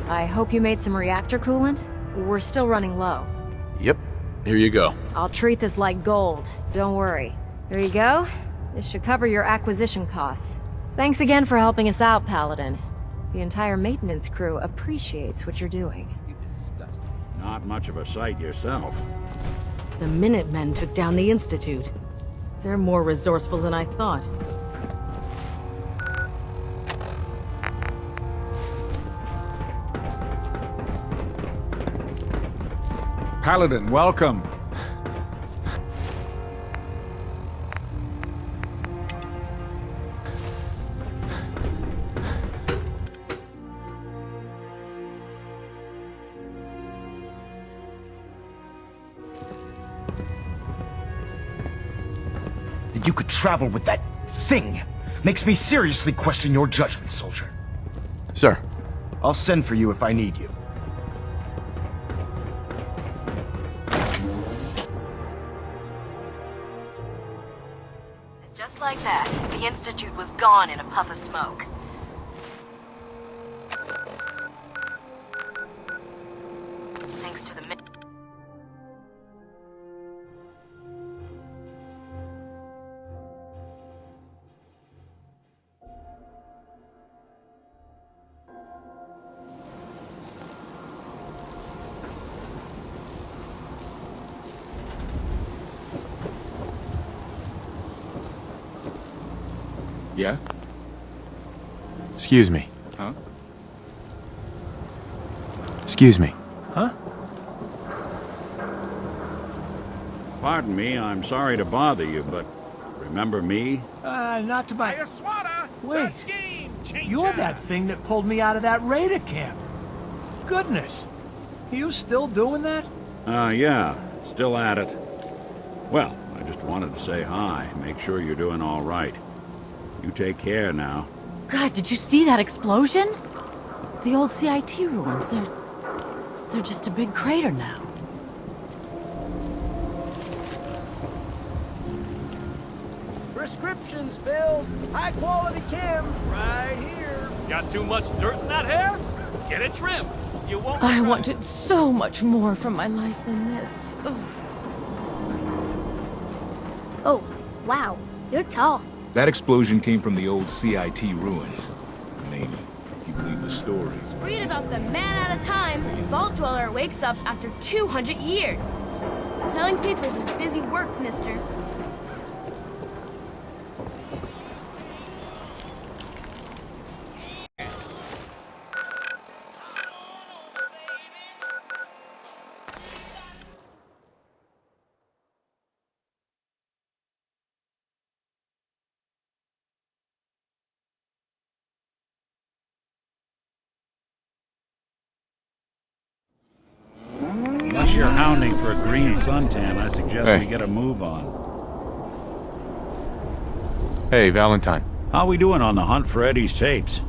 Speaker 23: I hope you made some reactor coolant. We're still running low.
Speaker 8: Yep. Here you go.
Speaker 23: I'll treat this like gold. Don't worry. Here you go. This should cover your acquisition costs. Thanks again for helping us out, Paladin. The entire maintenance crew appreciates what you're doing.
Speaker 22: Not much of a sight yourself.
Speaker 4: The Minutemen took down the Institute. They're more resourceful than I thought.
Speaker 6: Paladin, welcome.
Speaker 1: That you could travel with that thing makes me seriously question your judgment, soldier.
Speaker 3: Sir.
Speaker 1: I'll send for you if I need you.
Speaker 4: Just like that, the Institute was gone in a puff of smoke. Thanks to the
Speaker 3: Yeah? Excuse me.
Speaker 17: Huh?
Speaker 3: Excuse me.
Speaker 24: Huh?
Speaker 22: Pardon me, I'm sorry to bother you, but remember me?
Speaker 24: Not to my... Wait, you're that thing that pulled me out of that raider camp. Goodness, you still doing that?
Speaker 22: Yeah, still at it. Well, I just wanted to say hi, make sure you're doing all right. You take care now.
Speaker 4: God, did you see that explosion? The old CIT ruins, they're just a big crater now.
Speaker 2: Prescriptions filled. High quality chems right here. Got too much dirt in that hair? Get it trimmed. You won't.
Speaker 23: I wanted so much more from my life than this. Ugh.
Speaker 12: Oh, wow. You're tall.
Speaker 13: That explosion came from the old CIT ruins. Maybe, if you believe the stories.
Speaker 12: Read about the man at a time. Vault Dweller wakes up after 200 years. Selling papers is busy work, mister.
Speaker 22: Unless you're hounding for a green suntan, I suggest we get a move on.
Speaker 3: Hey, Valentine.
Speaker 22: How we doing on the hunt for Eddie's tapes?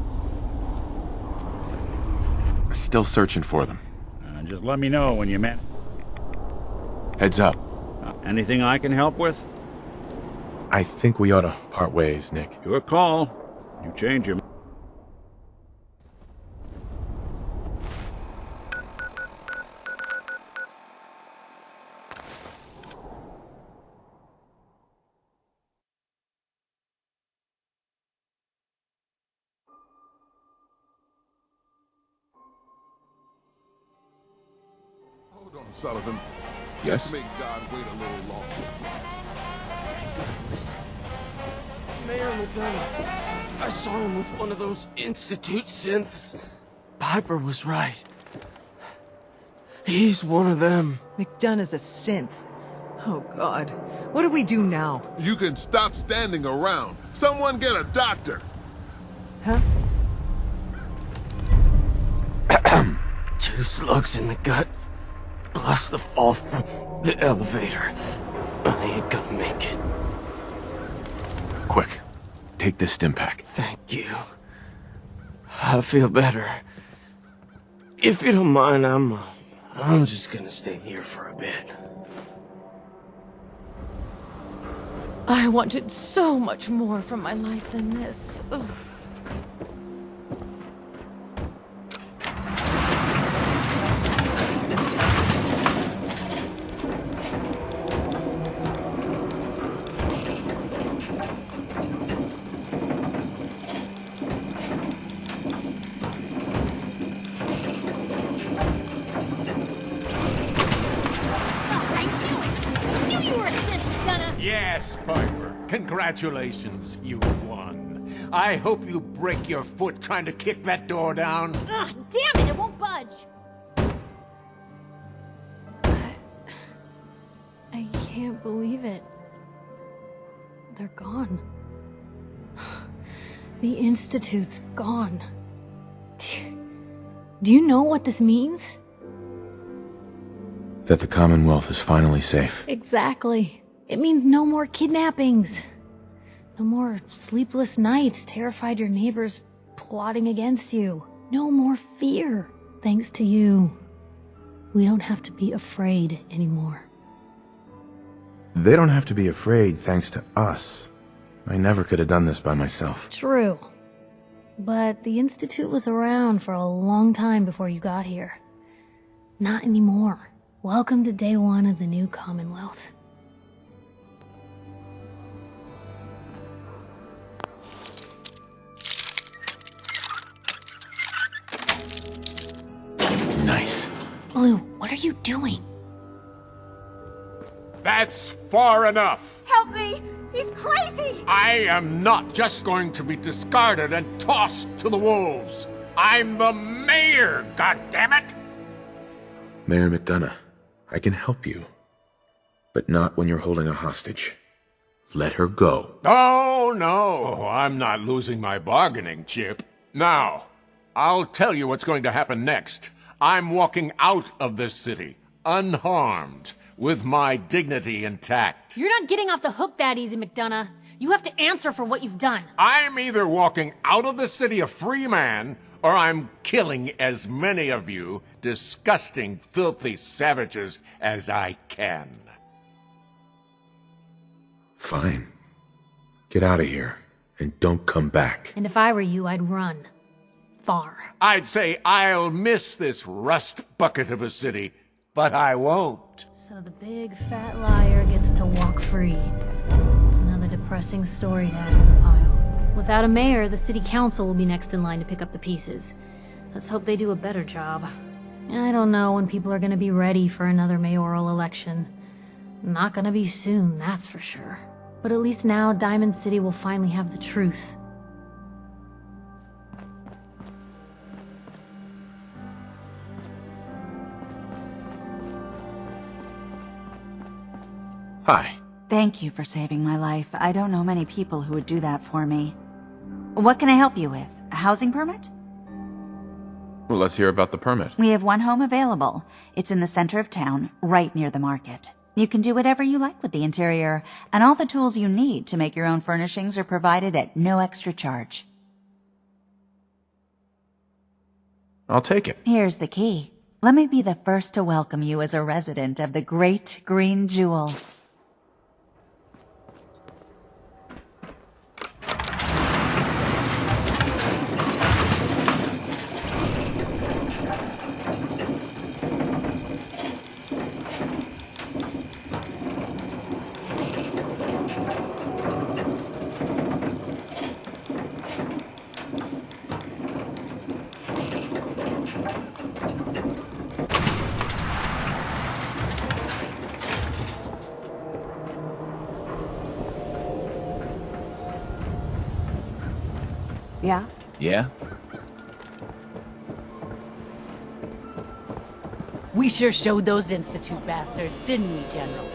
Speaker 3: Still searching for them.
Speaker 22: Just let me know when you met.
Speaker 3: Heads up.
Speaker 22: Anything I can help with?
Speaker 3: I think we ought to part ways, Nick.
Speaker 22: Your call. You change your...
Speaker 25: Hold on, Sullivan.
Speaker 24: Yes?
Speaker 25: Let's make God wait a little longer.
Speaker 2: Mayor McDonough. I saw him with one of those Institute synths. Piper was right. He's one of them.
Speaker 10: McDonough's a synth. Oh, God. What do we do now?
Speaker 25: You can stop standing around. Someone get a doctor.
Speaker 10: Huh?
Speaker 2: 2 slugs in the gut, plus the fall from the elevator. I ain't gonna make it.
Speaker 3: Quick. Take this stim pack.
Speaker 2: Thank you. I feel better. If you don't mind, I'm just gonna stay here for a bit.
Speaker 23: I wanted so much more from my life than this. Ugh.
Speaker 7: Piper. Congratulations, you won. I hope you break your foot trying to kick that door down.
Speaker 12: Ugh, damn it, it won't budge.
Speaker 23: I can't believe it. They're gone. The Institute's gone. Do you know what this means?
Speaker 8: That the Commonwealth is finally safe.
Speaker 23: Exactly. It means no more kidnappings. No more sleepless nights, terrified your neighbors plotting against you. No more fear. Thanks to you, we don't have to be afraid anymore.
Speaker 8: They don't have to be afraid thanks to us. I never could have done this by myself.
Speaker 23: True. But the Institute was around for a long time before you got here. Not anymore. Welcome to day one of the new Commonwealth.
Speaker 8: Nice.
Speaker 23: Blue, what are you doing?
Speaker 7: That's far enough.
Speaker 9: Help me! He's crazy!
Speaker 7: I am not just going to be discarded and tossed to the wolves. I'm the mayor, goddammit!
Speaker 8: Mayor McDonough, I can help you. But not when you're holding a hostage. Let her go.
Speaker 7: Oh, no, I'm not losing my bargaining chip. Now, I'll tell you what's going to happen next. I'm walking out of this city, unharmed, with my dignity intact.
Speaker 4: You're not getting off the hook that easy, McDonough. You have to answer for what you've done.
Speaker 7: I'm either walking out of the city a free man, or I'm killing as many of you disgusting, filthy savages as I can.
Speaker 8: Fine. Get out of here, and don't come back.
Speaker 4: And if I were you, I'd run. Far.
Speaker 7: I'd say I'll miss this rust bucket of a city, but I won't.
Speaker 4: So the big fat liar gets to walk free. Another depressing story to add to the pile. Without a mayor, the city council will be next in line to pick up the pieces. Let's hope they do a better job. I don't know when people are gonna be ready for another mayoral election. Not gonna be soon, that's for sure. But at least now Diamond City will finally have the truth.
Speaker 8: Hi.
Speaker 9: Thank you for saving my life. I don't know many people who would do that for me. What can I help you with? A housing permit?
Speaker 8: Well, let's hear about the permit.
Speaker 9: We have one home available. It's in the center of town, right near the market. You can do whatever you like with the interior, and all the tools you need to make your own furnishings are provided at no extra charge.
Speaker 8: I'll take it.
Speaker 9: Here's the key. Let me be the first to welcome you as a resident of the Great Green Jewel.
Speaker 23: Yeah?
Speaker 17: Yeah?
Speaker 4: We sure showed those Institute bastards, didn't we, General?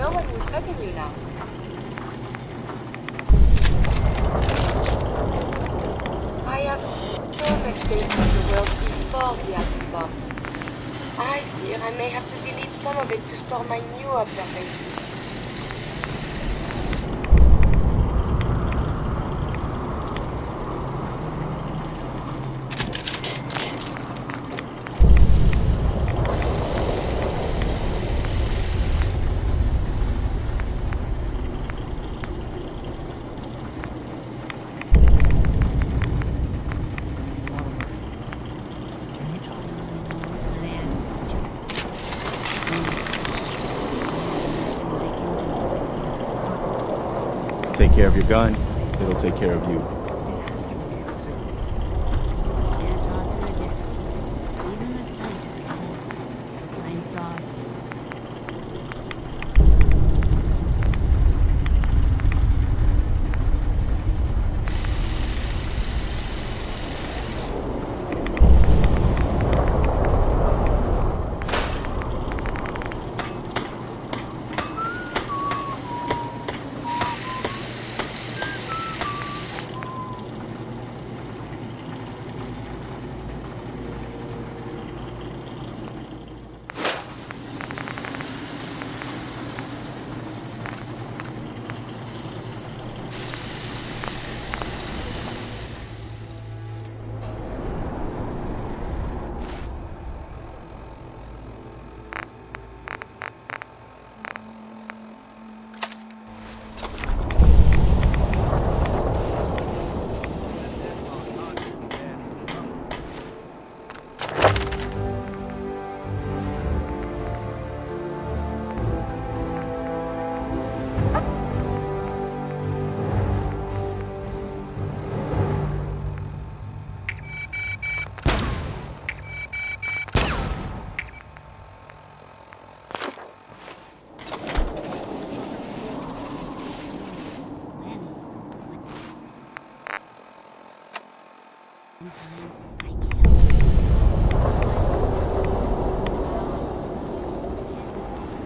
Speaker 11: no one who's hurting you now. I have so much data of the world before the atom bombs. I fear I may have to delete some of it to store my new observations.
Speaker 14: Take care of your gun, it'll take care of you.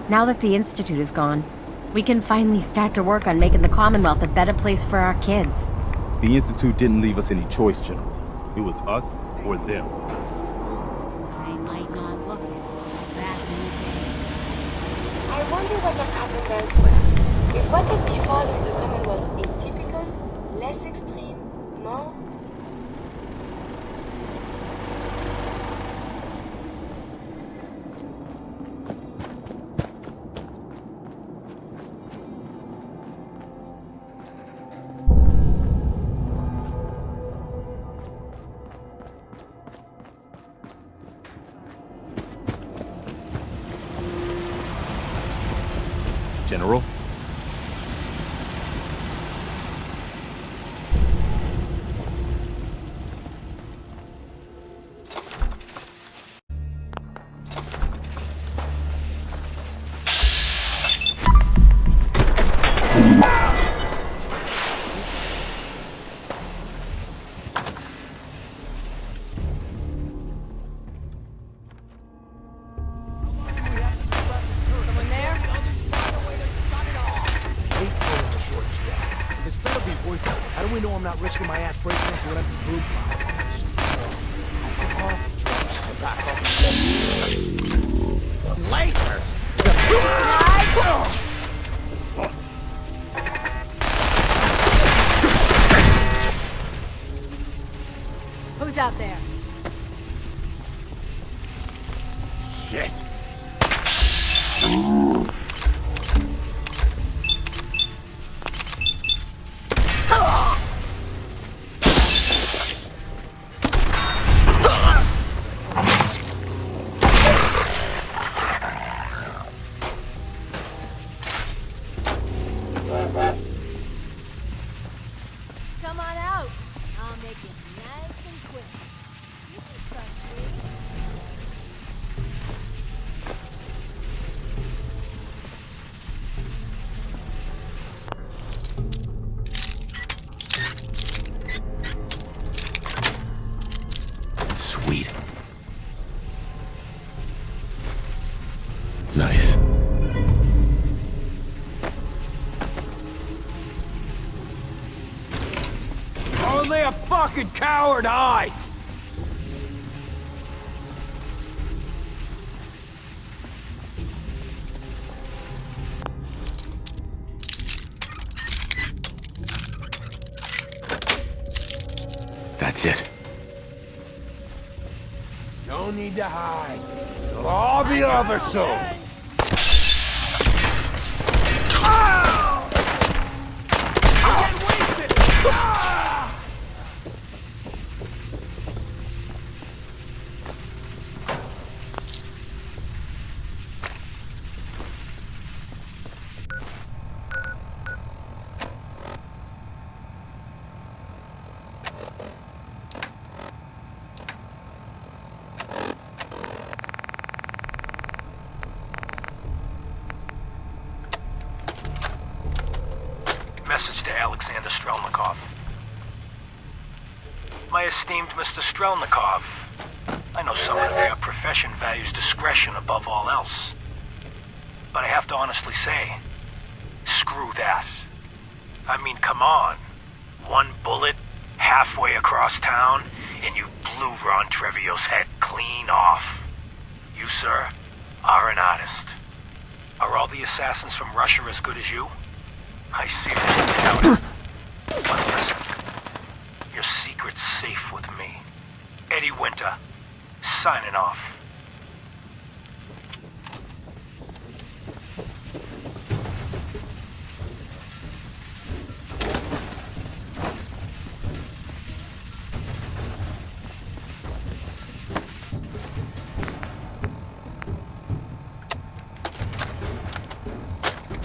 Speaker 21: Now that the Institute is gone, we can finally start to work on making the Commonwealth a better place for our kids.
Speaker 14: The Institute didn't leave us any choice, General. It was us or them.
Speaker 11: I wonder what has happened elsewhere. Is what has befallen the Commonwealth atypical, less extreme, more?
Speaker 14: General?
Speaker 1: Risking my ass breaking into an empty group. Lasers!
Speaker 23: Who's out there?
Speaker 1: Shit!
Speaker 23: Come on out. I'll make it nice and quick.
Speaker 2: fucking coward eyes!
Speaker 1: That's it.
Speaker 2: No need to hide. It'll all be over soon.
Speaker 5: Message to Alexander Strelnikov. My esteemed Mr. Strelnikov, I know someone of your profession values discretion above all else. But I have to honestly say, screw that. I mean, come on. One bullet, halfway across town, and you blew Ron Treviot's head clean off. You, sir, are an artist. Are all the assassins from Russia as good as you? I see that you doubt it. But listen, your secret's safe with me. Eddie Winter, signing off.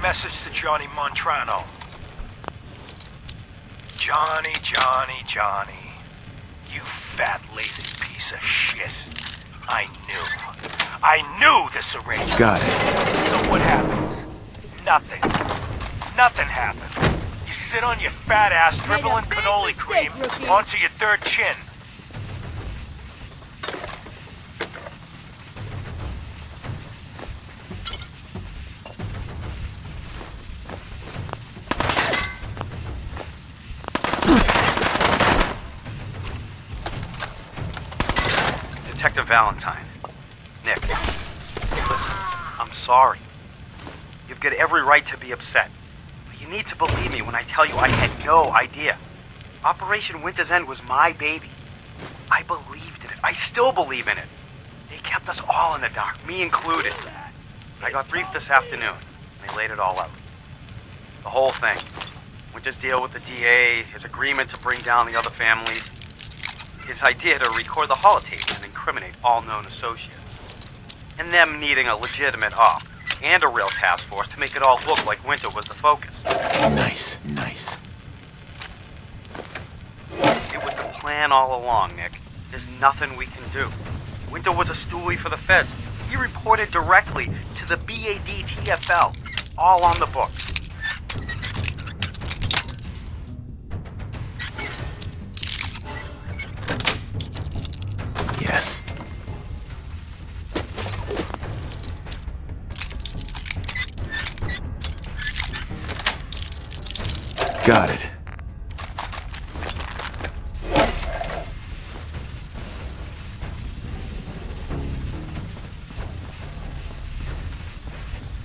Speaker 5: Message to Johnny Montrano. Johnny. You fat, lazy piece of shit. I knew this arrangement.
Speaker 1: Got it.
Speaker 5: So what happened? Nothing. Nothing happened. You sit on your fat ass dribbling cannoli cream onto your third chin.
Speaker 16: Detective Valentine. Nick. Listen, I'm sorry. You've got every right to be upset. But you need to believe me when I tell you I had no idea. Operation Winter's End was my baby. I believed in it. I still believe in it. They kept us all in the dark, me included. I got briefed this afternoon. They laid it all out. The whole thing. Winter's deal with the DA, his agreement to bring down the other families, his idea to record the holotapes and incriminate all known associates. And them needing a legitimate op and a real task force to make it all look like Winter was the focus.
Speaker 1: Nice.
Speaker 16: It was the plan all along, Nick. There's nothing we can do. Winter was a stoolie for the feds. He reported directly to the BADTFL. All on the books.
Speaker 1: Yes. Got it.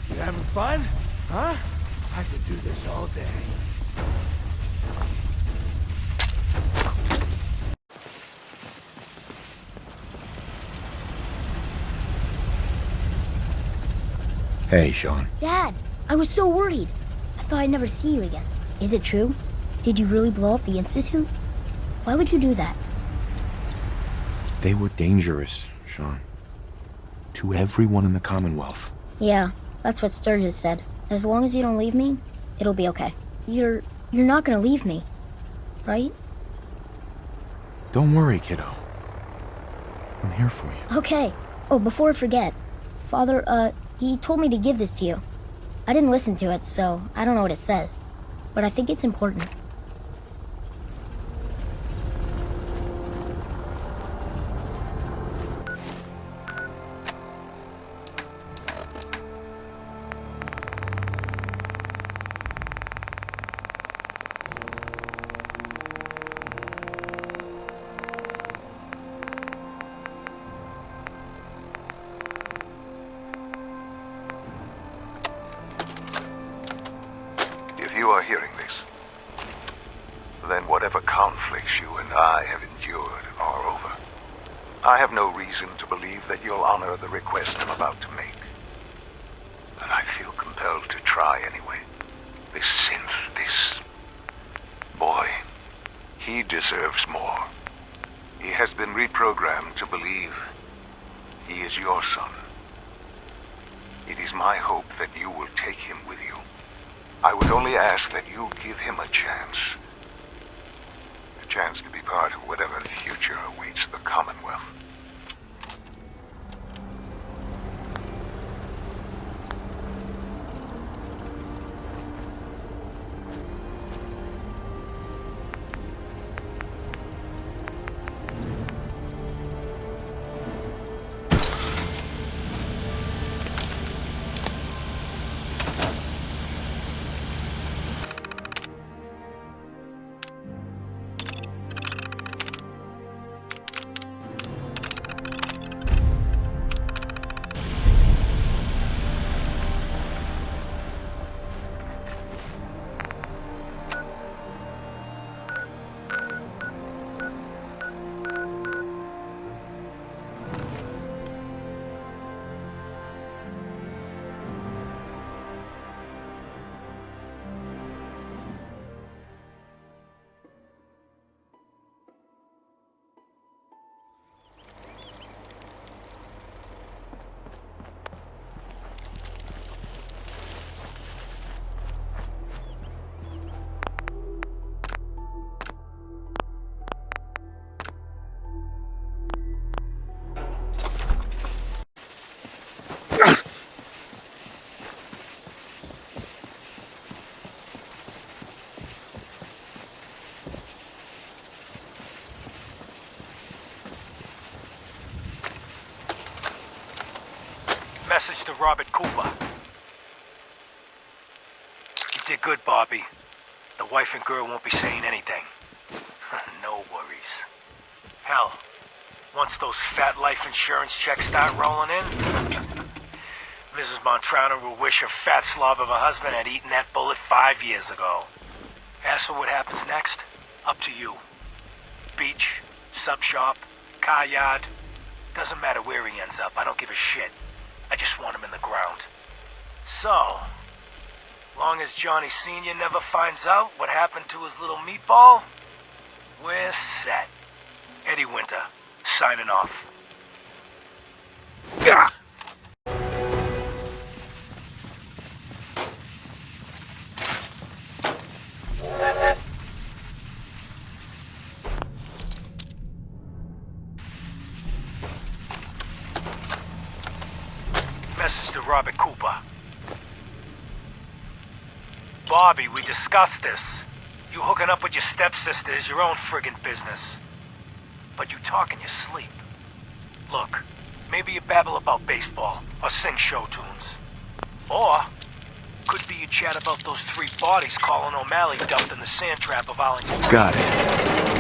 Speaker 2: You having fun? Huh? I could do this all day.
Speaker 1: Hey, Sean.
Speaker 15: Dad, I was so worried. I thought I'd never see you again. Is it true? Did you really blow up the Institute? Why would you do that?
Speaker 1: They were dangerous, Sean. To everyone in the Commonwealth.
Speaker 15: Yeah, that's what Sturgis said. As long as you don't leave me, it'll be okay. You're not gonna leave me, right?
Speaker 1: Don't worry, kiddo. I'm here for you.
Speaker 15: Okay. Oh, before I forget, Father, he told me to give this to you. I didn't listen to it, so I don't know what it says. But I think it's important.
Speaker 6: you are hearing this, then whatever conflicts you and I have endured are over. I have no reason to believe that you'll honor the request I'm about to make. But I feel compelled to try anyway. This synth, this boy, he deserves more. He has been reprogrammed to believe he is your son. It is my hope that you will take him with you. I would only ask that you give him a chance. A chance to be part of whatever future awaits the Commonwealth.
Speaker 5: Message to Robert Cooper. You did good, Bobby. The wife and girl won't be saying anything. No worries. Hell, once those fat life insurance checks start rolling in, Mrs. Montrano will wish her fat slob of a husband had eaten that bullet 5 years ago. As for what happens next, up to you. Beach, sub shop, car yard, doesn't matter where he ends up, I don't give a shit. I just want him in the ground. So, long as Johnny Sr. never finds out what happened to his little meatball, we're set. Eddie Winter, signing off. Gah! Message to Robert Cooper. Bobby, we discussed this. You hooking up with your stepsister is your own friggin' business. But you talk in your sleep. Look, maybe you babble about baseball or sing show tunes. Or, could be you chat about those 3 bodies Colin O'Malley dumped in the sand trap of Arlington.
Speaker 1: Got it.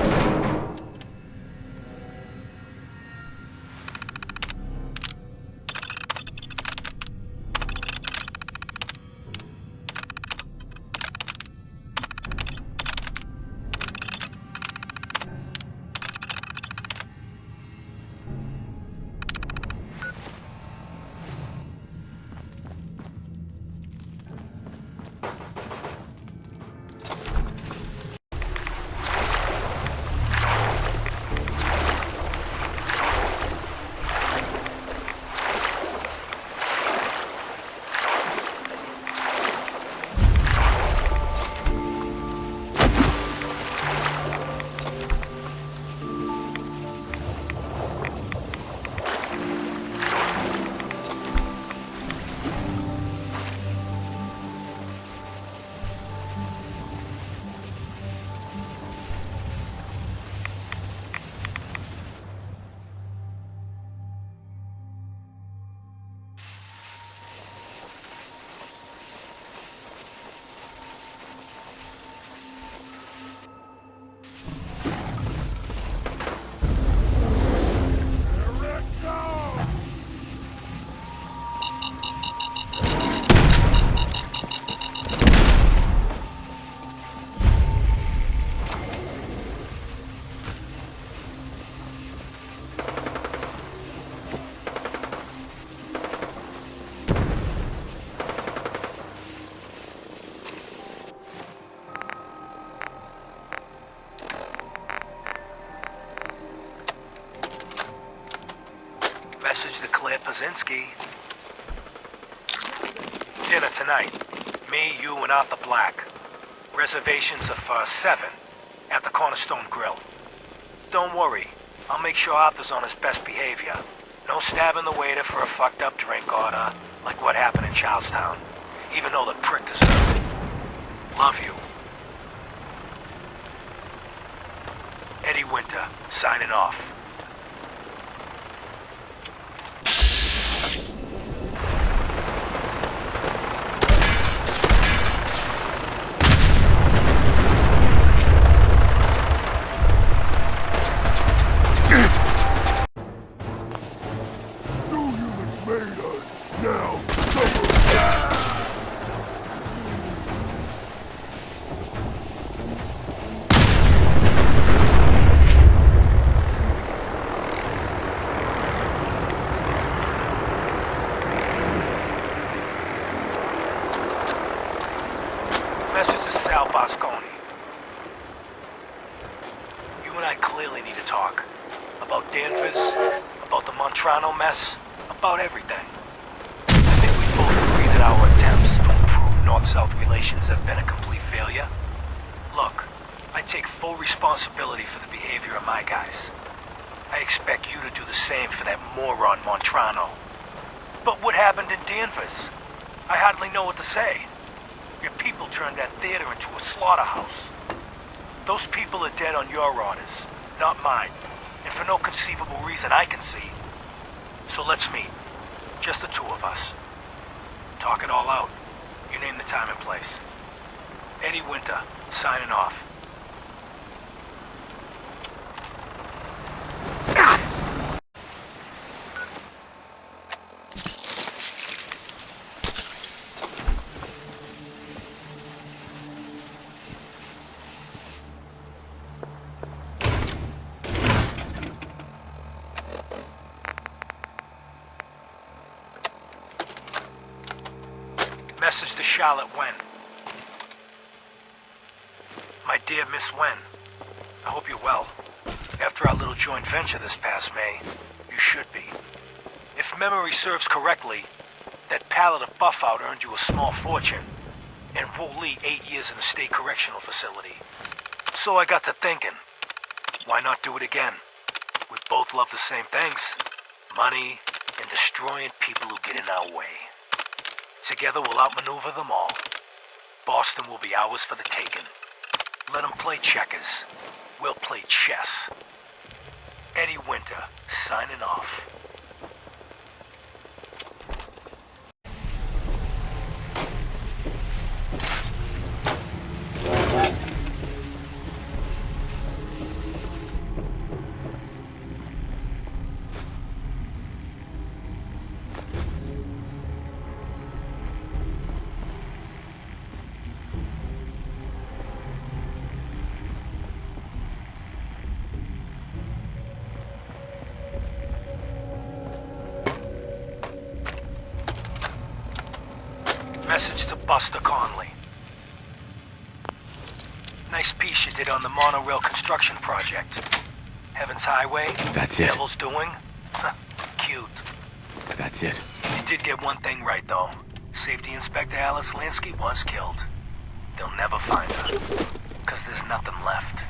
Speaker 5: Kaczynski. Dinner tonight. Me, you, and Arthur Black. Reservations are for 7 at the Cornerstone Grill. Don't worry, I'll make sure Arthur's on his best behavior. No stabbing the waiter for a fucked up drink order, like what happened in Charlestown. Even though the prick deserved it. Love you. Eddie Winter, signing off. I can see. So let's meet. Just the two of us. Talk it all out. You name the time and place. Eddie Winter, signing off. Message to Charlotte Wen. My dear Miss Wen, I hope you're well. After our little joint venture this past May, you should be. If memory serves correctly, that pallet of Buffout earned you a small fortune, and Wu Li 8 years in a state correctional facility. So I got to thinking, why not do it again? We both love the same things. Money and destroying people who get in our way. Together we'll outmaneuver them all. Boston will be ours for the taking. Let them play checkers. We'll play chess. Eddie Winter, signing off. Message to Buster Conley. Nice piece you did on the monorail construction project. Heaven's Highway?
Speaker 1: That's it.
Speaker 5: Devil's Doing? Cute.
Speaker 1: That's it.
Speaker 5: You did get one thing right, though. Safety Inspector Alice Lansky was killed. They'll never find her. Because there's nothing left.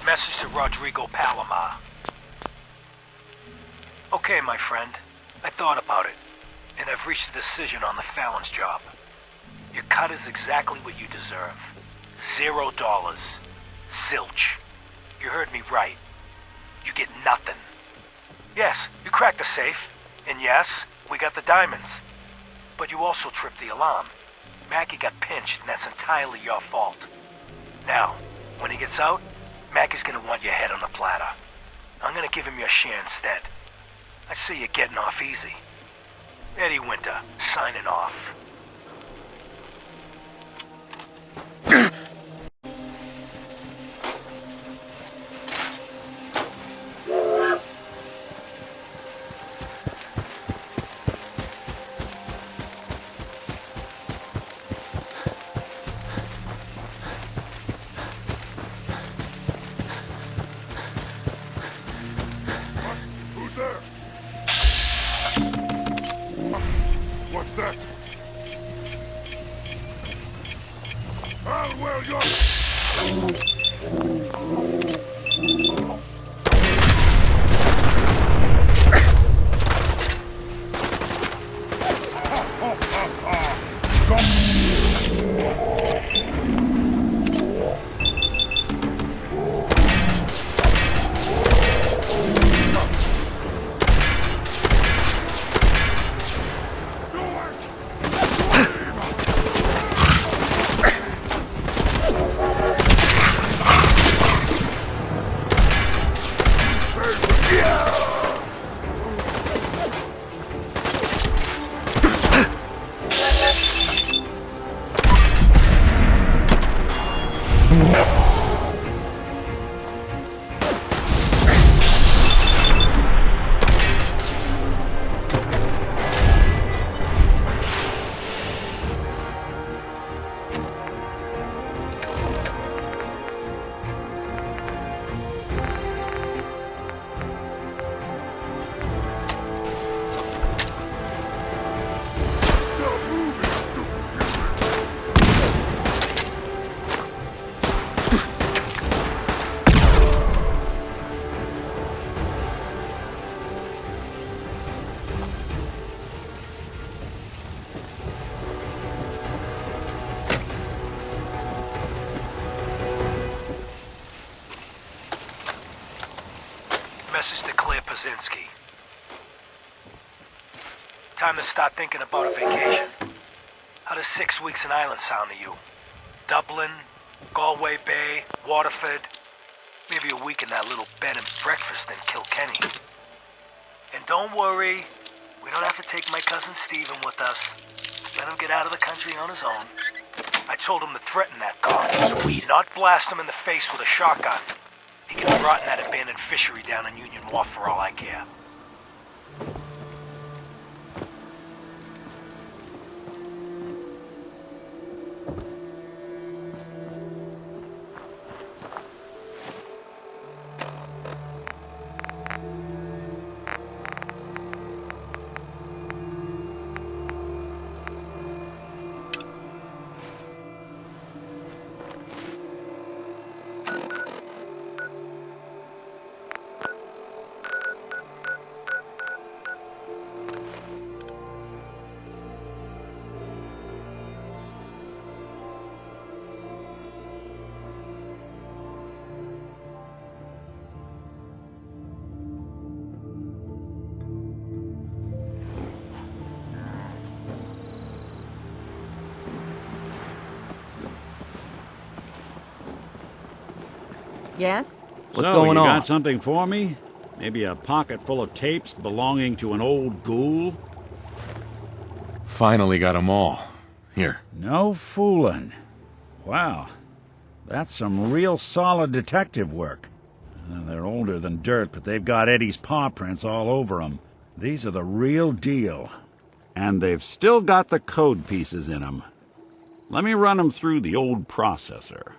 Speaker 5: Message to Rodrigo Palomar. Okay, my friend. I thought about it, and I've reached a decision on the Fallon's job. Your cut is exactly what you deserve. $0. Zilch. You heard me right. you get nothing. Yes, you cracked the safe, and yes, we got the diamonds. But you also tripped the alarm. Mackie got pinched, and that's entirely your fault. Now, when he gets out, Mackie's gonna want your head on a platter. I'm gonna give him your share instead. I see you're getting off easy. Eddie Winter, signing off.
Speaker 25: Who's there? What's that? I'll wear your... Message to Claire Pazinski. Time to start thinking about a vacation. How does 6 weeks in Ireland sound to you? Dublin, Galway Bay, Waterford, maybe a week in that little bed and breakfast in Kilkenny. And don't worry, we don't have to take my cousin Stephen with us. Let him get out of the country on his own. I told him to threaten that guard. Sweet. Not blast him in the face with a shotgun. He can rot in that abandoned fishery down in Union Wharf for all I care.
Speaker 13: Yes?
Speaker 18: What's going on? You got something for me? Maybe a pocket full of tapes belonging to an old ghoul?
Speaker 8: Finally got 'em all. Here.
Speaker 18: No fooling. Wow. That's some real solid detective work. They're older than dirt, but they've got Eddie's paw prints all over them. These are the real deal. And they've still got the code pieces in them. Let me run them through the old processor.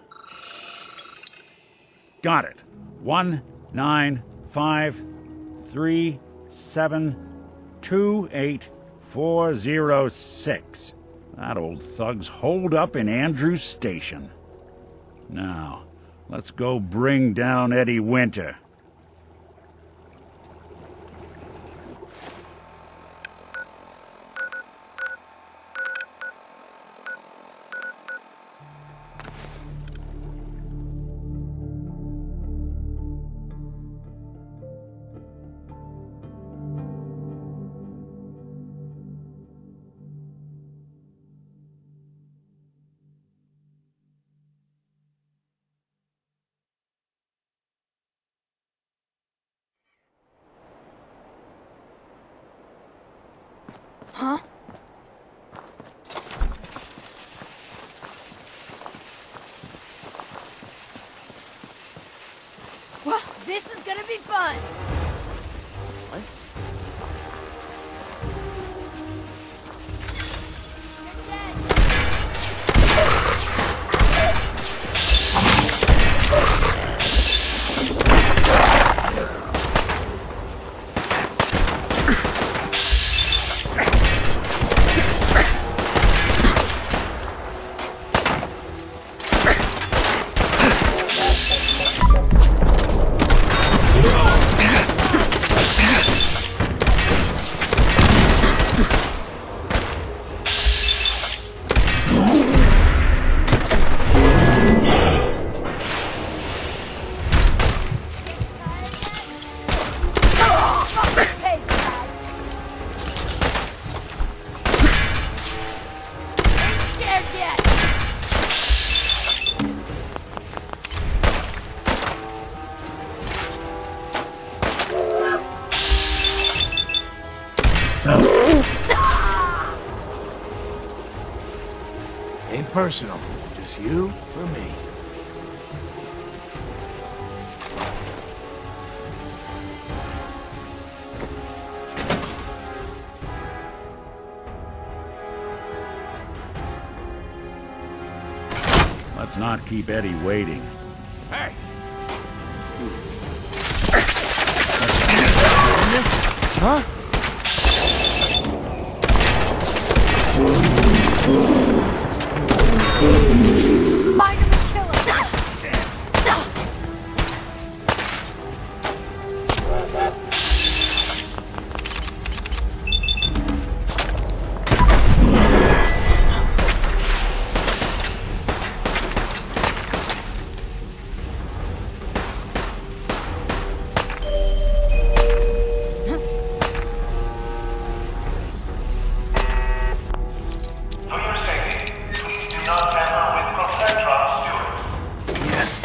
Speaker 18: Got it. 19553728406. That old thug's holed up in Andrews Station. Now, let's go bring down Eddie Winter.
Speaker 12: Huh? Well, this is gonna be fun!
Speaker 2: What?
Speaker 1: Ain't personal. Just you or me.
Speaker 18: Let's not keep Eddie waiting.
Speaker 7: Hey!
Speaker 1: Huh?
Speaker 12: Mind him and kill him!
Speaker 1: Yes.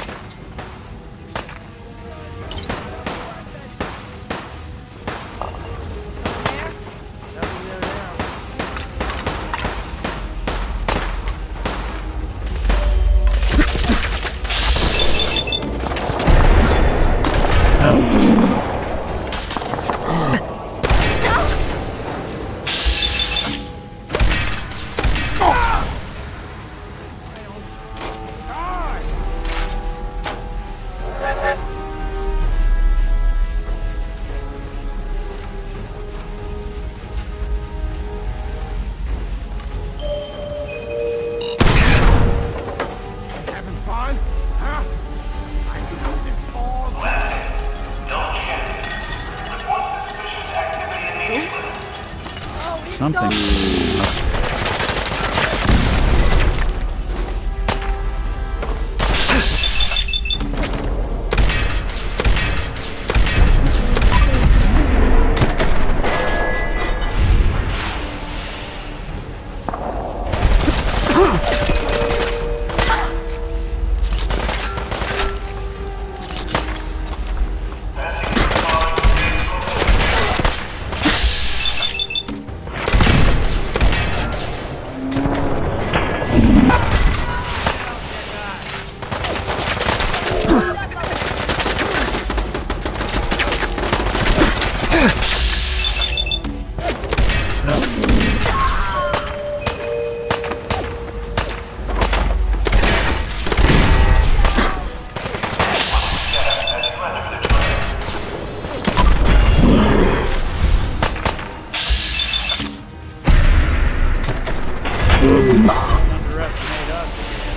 Speaker 18: Something. Underestimate us again.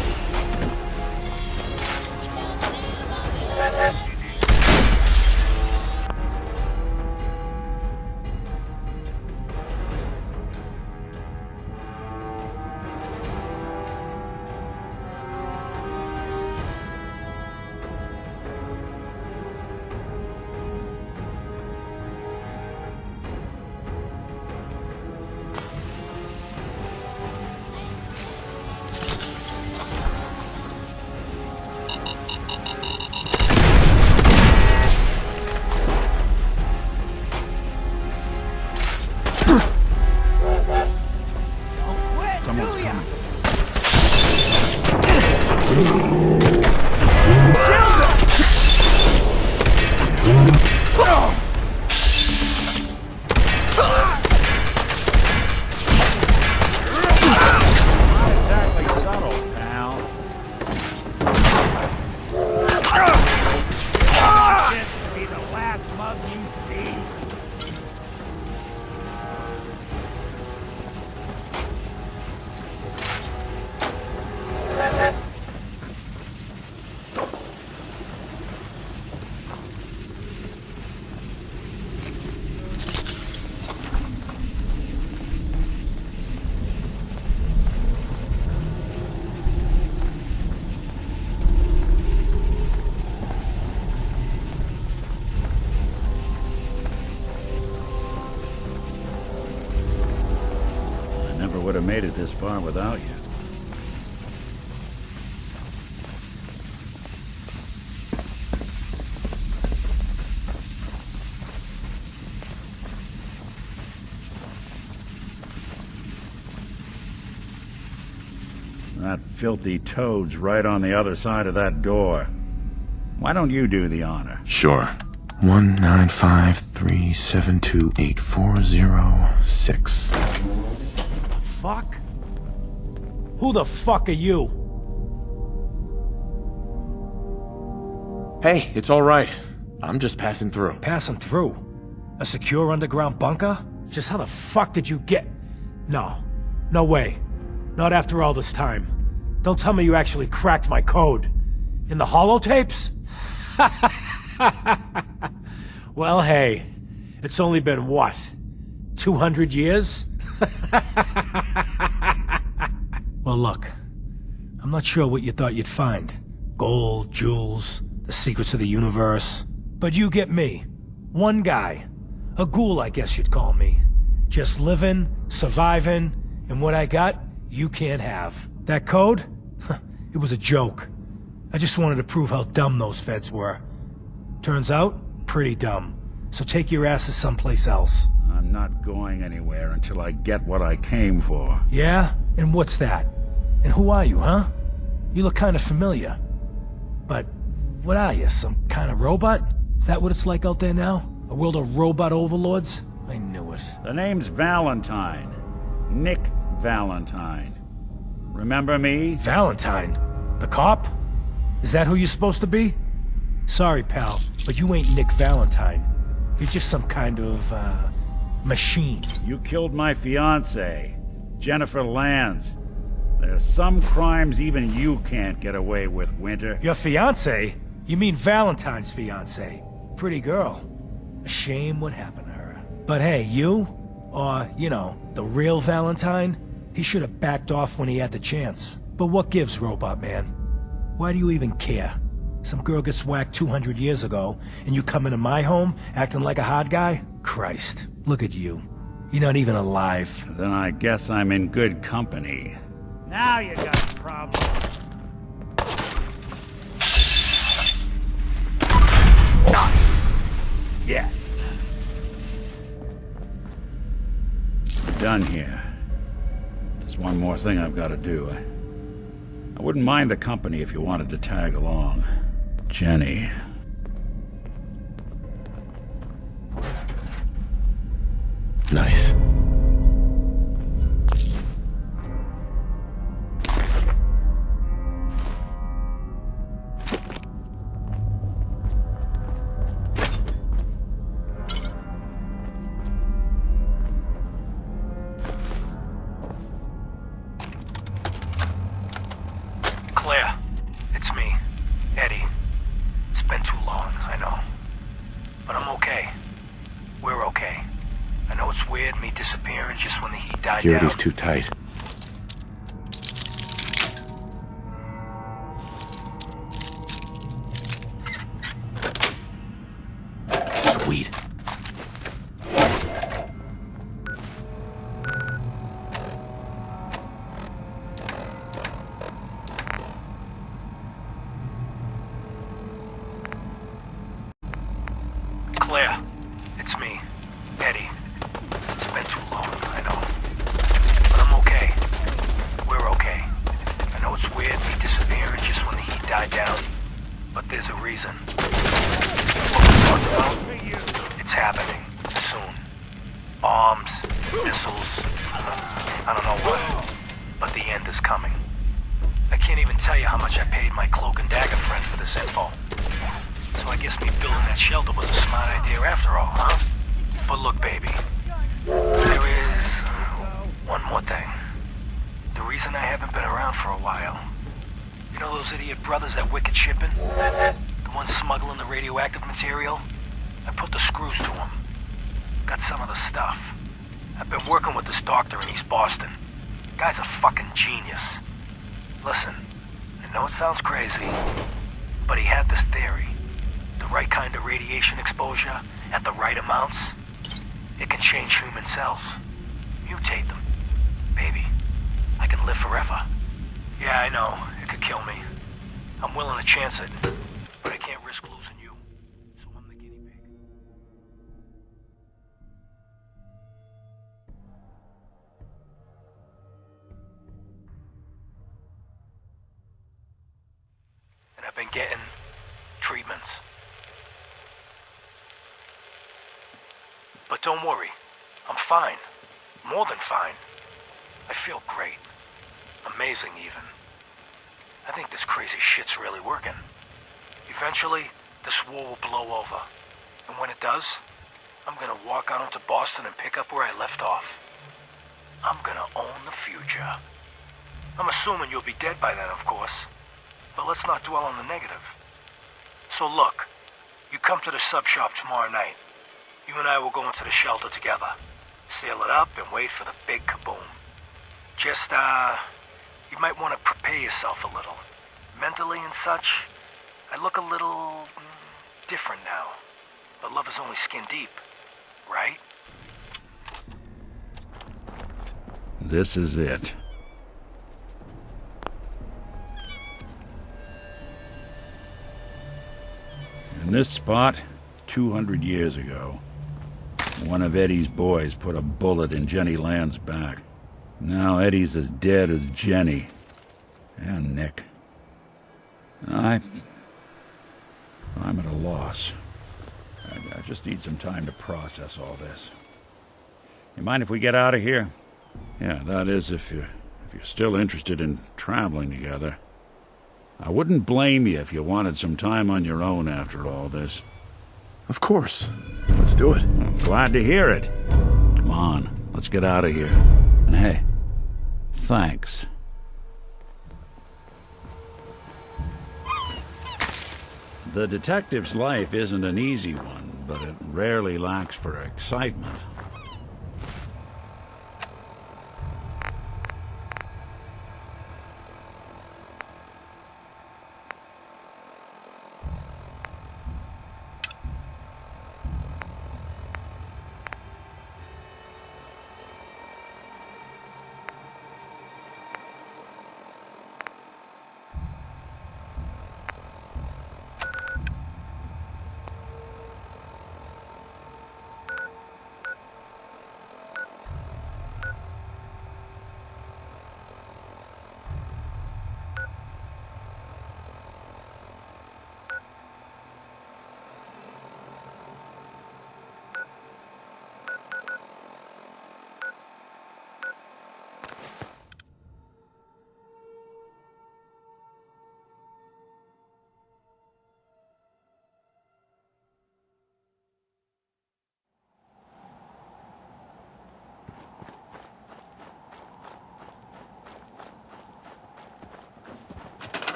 Speaker 18: never would have made it this far without you. That filthy toad's right on the other side of that door. Why don't you do the honor?
Speaker 8: Sure. 19537284006.
Speaker 5: Fuck? Who the fuck are you?
Speaker 8: Hey, it's all right. I'm just passing through.
Speaker 5: Passing through? A secure underground bunker? Just how the fuck did you get... No. No way. Not after all this time. Don't tell me you actually cracked my code. In the holotapes? Well, hey. It's only been, what? 200 years? Well, look. I'm not sure what you thought you'd find. Gold, jewels, the secrets of the universe. But you get me. One guy. A ghoul, I guess you'd call me. Just living, surviving, and what I got, you can't have. That code? It was a joke. I just wanted to prove how dumb those feds were. Turns out, pretty dumb. So take your asses someplace else.
Speaker 18: I'm not going anywhere until I get what I came for.
Speaker 5: Yeah? And what's that? And who are you, huh? You look kind of familiar. But what are you, some kind of robot? Is that what it's like out there now? A world of robot overlords? I knew it.
Speaker 18: The name's Valentine. Nick Valentine. Remember me?
Speaker 5: Valentine? The cop? Is that who you're supposed to be? Sorry, pal, but you ain't Nick Valentine. You're just some kind of, machine.
Speaker 18: You killed my fiancée, Jennifer Lands. There's some crimes even you can't get away with, Winter.
Speaker 5: Your fiancée? You mean Valentine's fiancée? Pretty girl. A shame what happened to her. But hey, you? Or, you know, the real Valentine? He should have backed off when he had the chance. But what gives, Robot Man? Why do you even care? Some girl gets whacked 200 years ago, and you come into my home acting like a hot guy? Christ, look at you. You're not even alive.
Speaker 18: Then I guess I'm in good company. Now you got a problem. Yeah. We're done here. There's one more thing I've got to do. I wouldn't mind the company if you wanted to tag along. Jenny.
Speaker 8: Nice.
Speaker 5: Claire, it's me, Eddie. It's been too long, I know. But I'm okay. We're okay. I know it's weird, me disappearing just when the heat died down.
Speaker 8: Security's too tight. Sweet.
Speaker 5: Claire, it's me, Eddie. It's been too long, I know. But I'm okay. We're okay. I know it's weird, me disappearing just when the heat died down. But there's a reason. What we talked about, it's happening. Soon. Bombs, missiles, I don't know what. But the end is coming. I can't even tell you how much I paid my cloak and dagger friend for this info. So I guess me building that shelter was a smart idea after all, huh? But look, baby. There is one more thing. The reason I haven't been around for a while. You know those idiot brothers at Wicked Shipping? The ones smuggling the radioactive material? I put the screws to them. Got some of the stuff. I've been working with this doctor in East Boston. Guy's a fucking genius. Listen, I know it sounds crazy, but he had this theory. The right kind of radiation exposure, at the right amounts, it can change human cells. Mutate them. Baby. and live forever. Yeah, I know. It could kill me. I'm willing to chance it, but I can't risk losing you. So I'm the guinea pig. And I've been getting treatments. But don't worry. I'm fine. More than fine. I feel great. Amazing, even. I think this crazy shit's really working. Eventually, this war will blow over. And when it does, I'm gonna walk out into Boston and pick up where I left off. I'm gonna own the future. I'm assuming you'll be dead by then, of course. But let's not dwell on the negative. So look, you come to the sub shop tomorrow night. You and I will go into the shelter together. Seal it up and wait for the big kaboom. Just, you might want to prepare yourself a little. Mentally and such, I look a little different now. But love is only skin deep, right?
Speaker 18: This is it. In this spot, 200 years ago, one of Eddie's boys put a bullet in Jenny Land's back. Now Eddie's as dead as Jenny. And Nick. I'm at a loss. I just need some time to process all this. You mind if we get out of here? Yeah, that is if you're still interested in traveling together. I wouldn't blame you if you wanted some time on your own after all this.
Speaker 8: Of course. Let's do it.
Speaker 18: I'm glad to hear it. Come on, let's get out of here. And hey, thanks. The detective's life isn't an easy one, but it rarely lacks for excitement.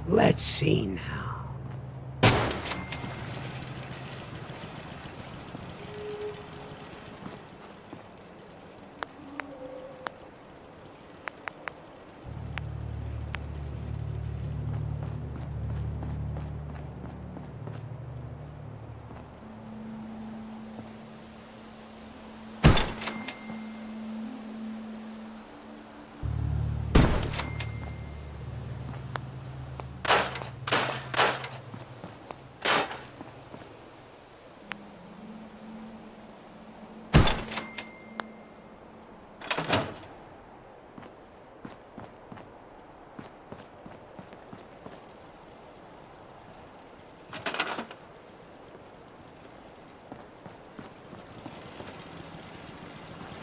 Speaker 2: Let's see now.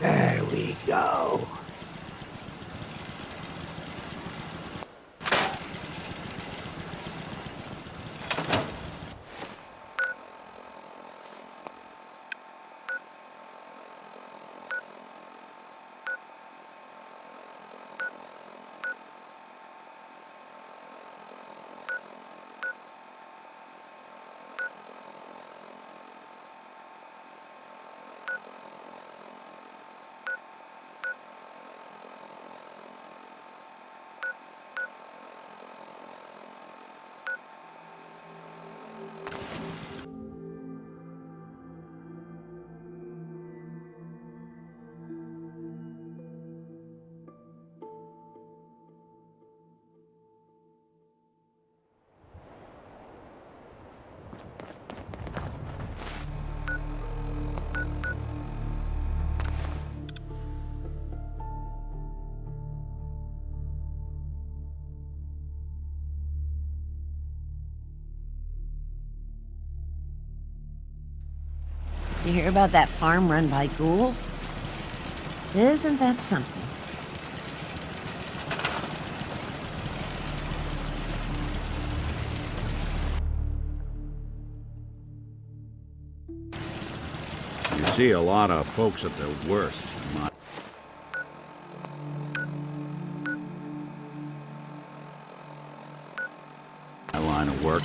Speaker 2: There we go.
Speaker 21: You hear about that farm run by ghouls? Isn't that something?
Speaker 18: You see a lot of folks at their worst. My line of work.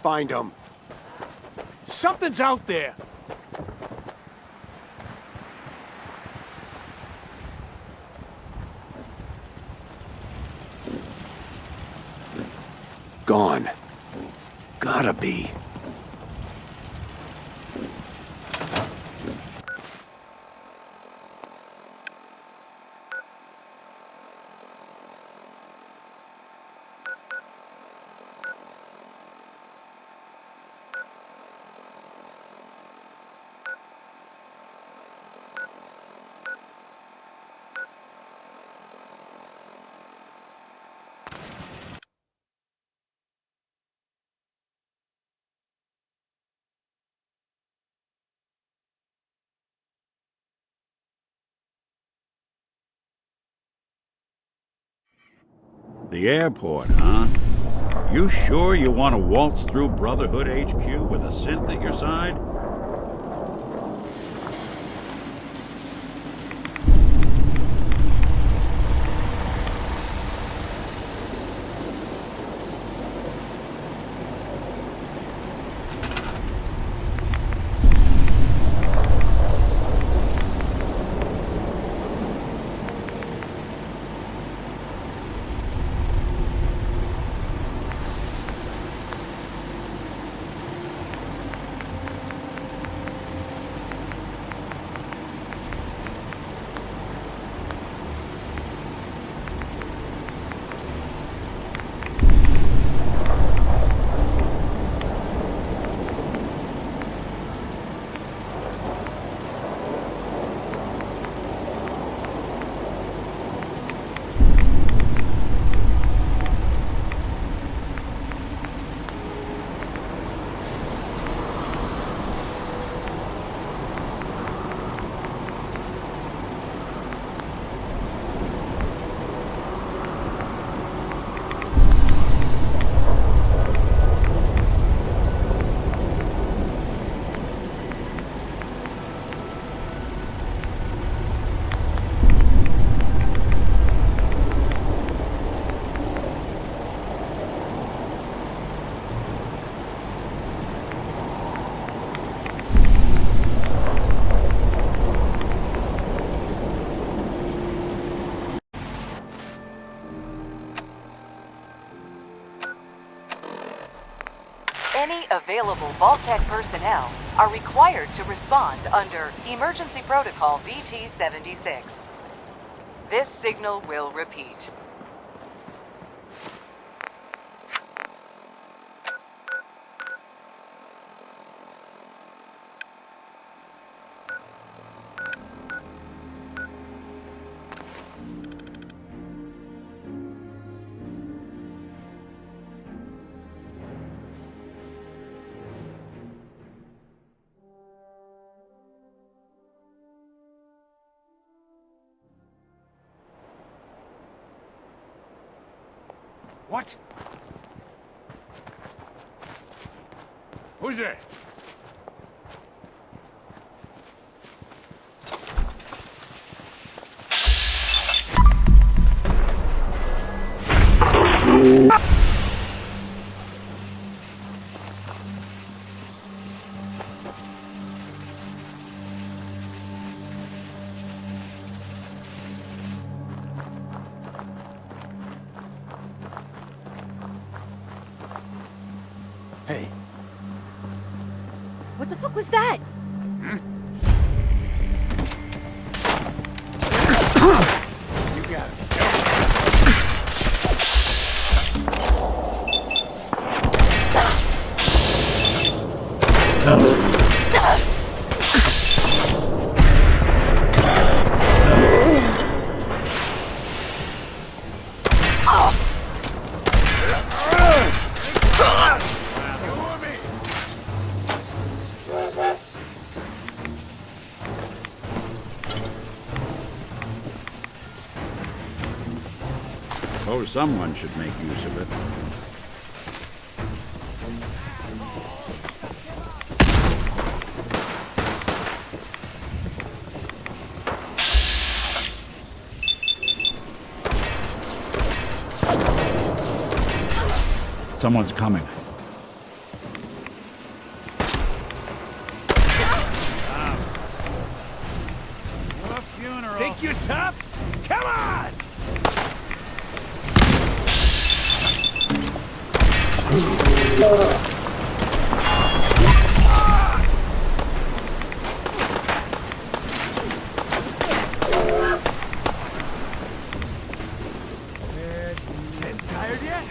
Speaker 2: Find them. Something's out there.
Speaker 13: Gone. Gotta be.
Speaker 18: The airport, huh? You sure you want to waltz through Brotherhood HQ with a synth at your side?
Speaker 10: Available Vault-Tec personnel are required to respond under Emergency Protocol VT-76. This signal will repeat.
Speaker 1: What? Who's there? Hey.
Speaker 23: What the fuck was that?
Speaker 1: You got it.
Speaker 18: Suppose someone should make use of it. Someone's coming.
Speaker 13: What a funeral.
Speaker 1: Think you're tough? Come on! Getting tired yet?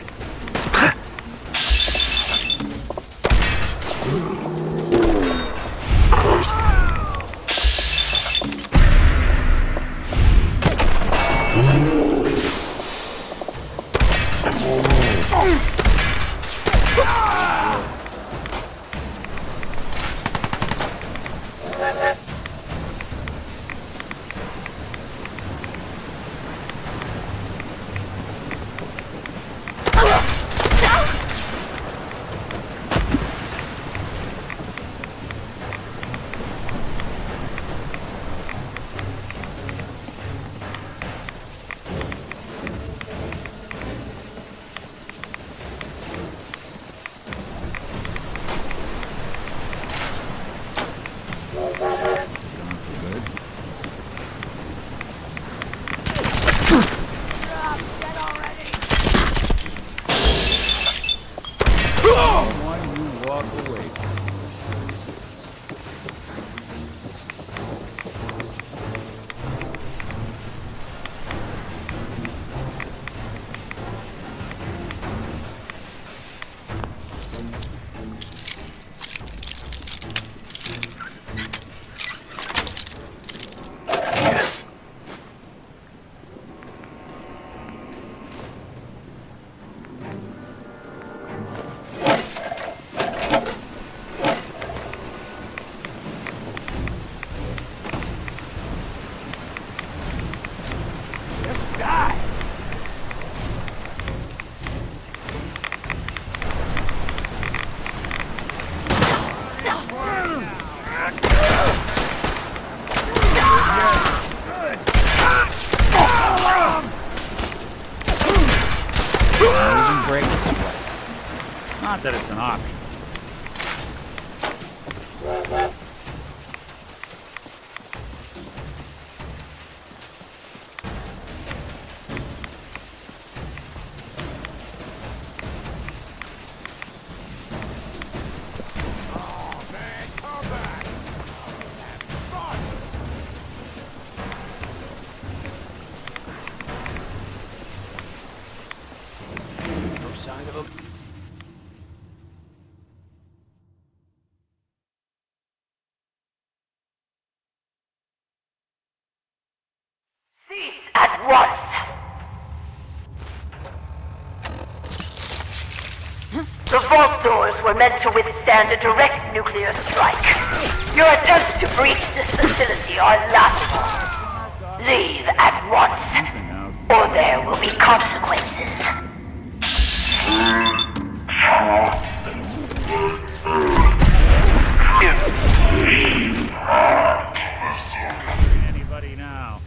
Speaker 18: Not that it's an option.
Speaker 3: Cease at once! The vault doors were meant to withstand a direct nuclear strike. Your attempts to breach this facility are laughable. Leave at once, or there will be consequences.
Speaker 18: Anybody now?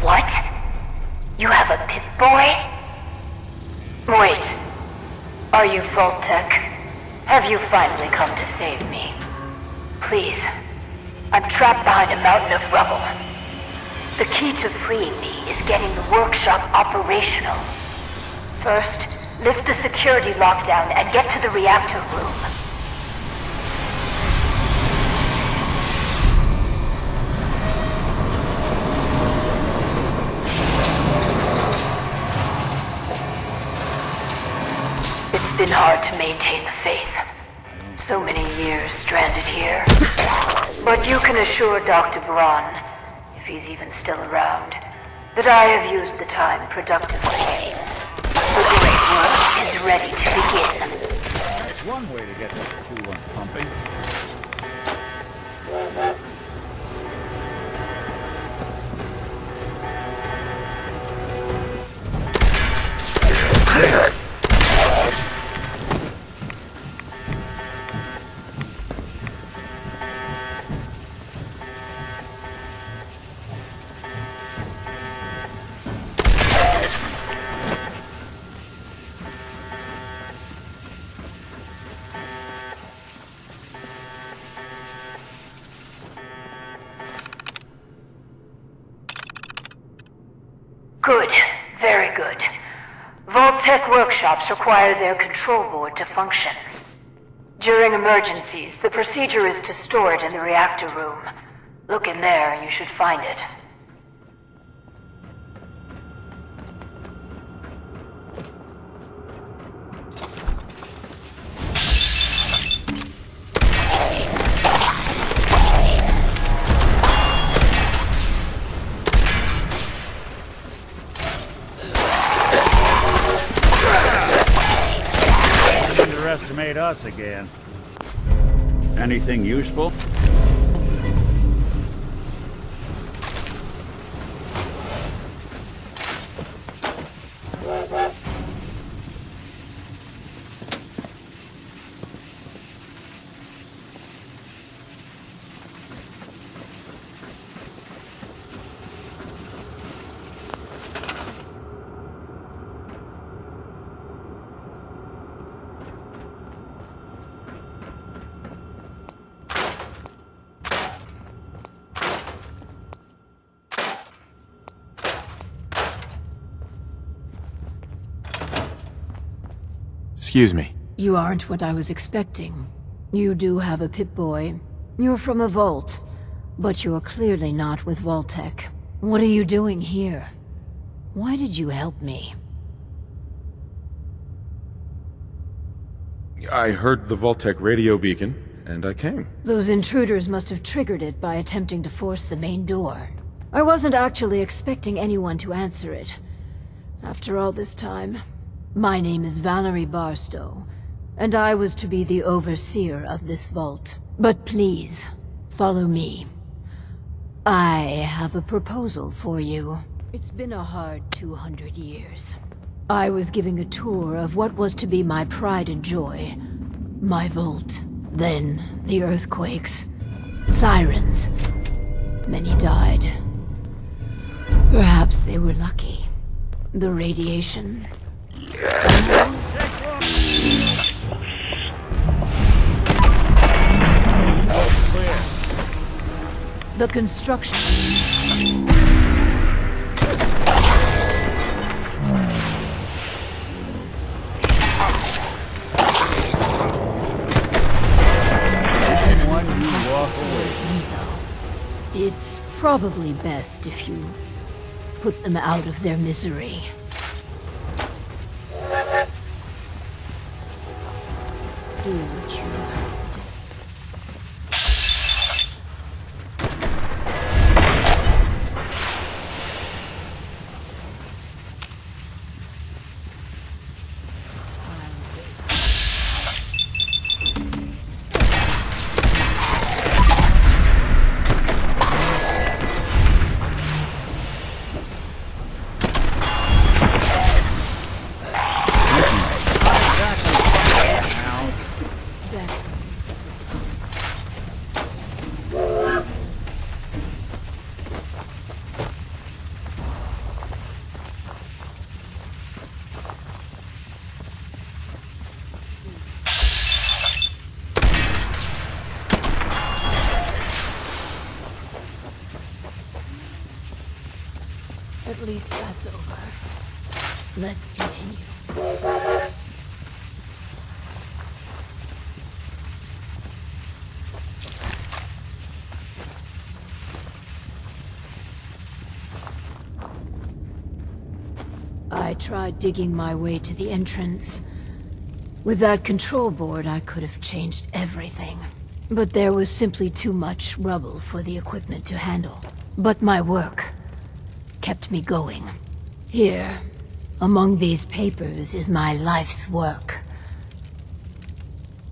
Speaker 3: What? You have a Pip-Boy? Wait. Are you Vault-Tec? Have you finally come to save me? Please. I'm trapped behind a mountain of rubble. The key to freeing me is getting the workshop operational. First, lift the security lockdown and get to the reactor room. It's been hard to maintain the faith. So many years stranded here. But you can assure Dr. Braun, if he's even still around, that I have used the time productively. The great work is ready to begin.
Speaker 18: That's one way to get the coolant pumping.
Speaker 3: Good. Very good. Vault-Tec workshops require their control board to function. During emergencies, the procedure is to store it in the reactor room. Look in there, you should find it.
Speaker 18: Underestimate us again. Anything useful?
Speaker 17: Excuse me.
Speaker 23: You aren't what I was expecting. You do have a Pip-Boy. You're from a vault. But you're clearly not with Vault-Tec. What are you doing here? Why did you help me?
Speaker 8: I heard the Vault-Tec radio beacon, and I came.
Speaker 23: Those intruders must have triggered it by attempting to force the main door. I wasn't actually expecting anyone to answer it. After all this time, my name is Valerie Barstow, and I was to be the overseer of this vault. But please, follow me. I have a proposal for you. It's been a hard 200 years. I was giving a tour of what was to be my pride and joy. My vault. Then the earthquakes. Sirens. Many died. Perhaps they were lucky. The radiation. The construction.
Speaker 4: probably best if you put them out of their misery. Do what you have to do. At least that's over. Let's continue. I tried digging my way to the entrance. With that control board, I could have changed everything. But there was simply too much rubble for the equipment to handle. But my work kept me going. Here, among these papers, is my life's work.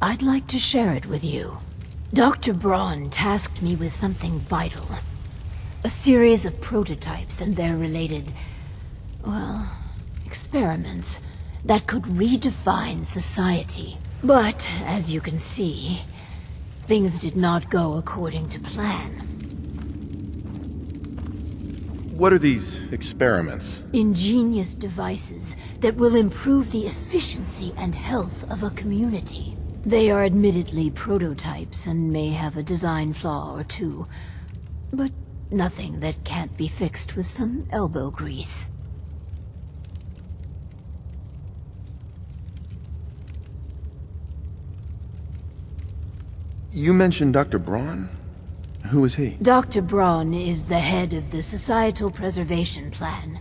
Speaker 4: I'd like to share it with you. Dr. Braun tasked me with something vital. A series of prototypes and their related, well, experiments that could redefine society. But, as you can see, things did not go according to plan.
Speaker 8: What are these experiments?
Speaker 4: Ingenious devices that will improve the efficiency and health of a community. They are admittedly prototypes and may have a design flaw or two, but nothing that can't be fixed with some elbow grease.
Speaker 8: You mentioned Dr. Braun? Who is he?
Speaker 4: Dr. Braun is the head of the Societal Preservation Plan.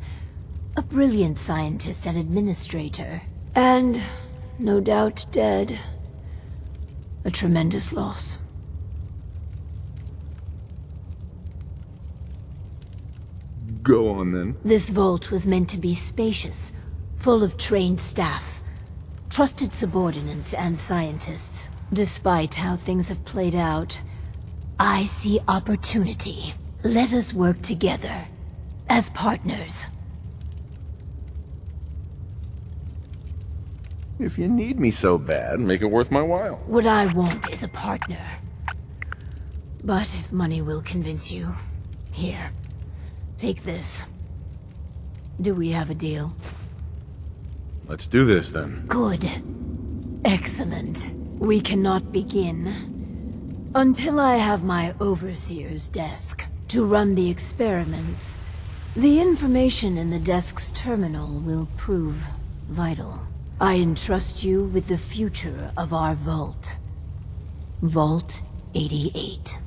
Speaker 4: A brilliant scientist and administrator. And, no doubt, dead. A tremendous loss.
Speaker 8: Go on, then.
Speaker 4: This vault was meant to be spacious, full of trained staff, trusted subordinates and scientists. Despite how things have played out, I see opportunity. Let us work together, as partners.
Speaker 8: If you need me so bad, make it worth my while.
Speaker 4: What I want is a partner. But if money will convince you, here, take this. Do we have a deal?
Speaker 8: Let's do this, then.
Speaker 4: Good. Excellent. We cannot begin until I have my overseer's desk to run the experiments. The information in the desk's terminal will prove vital. I entrust you with the future of our vault. Vault 88.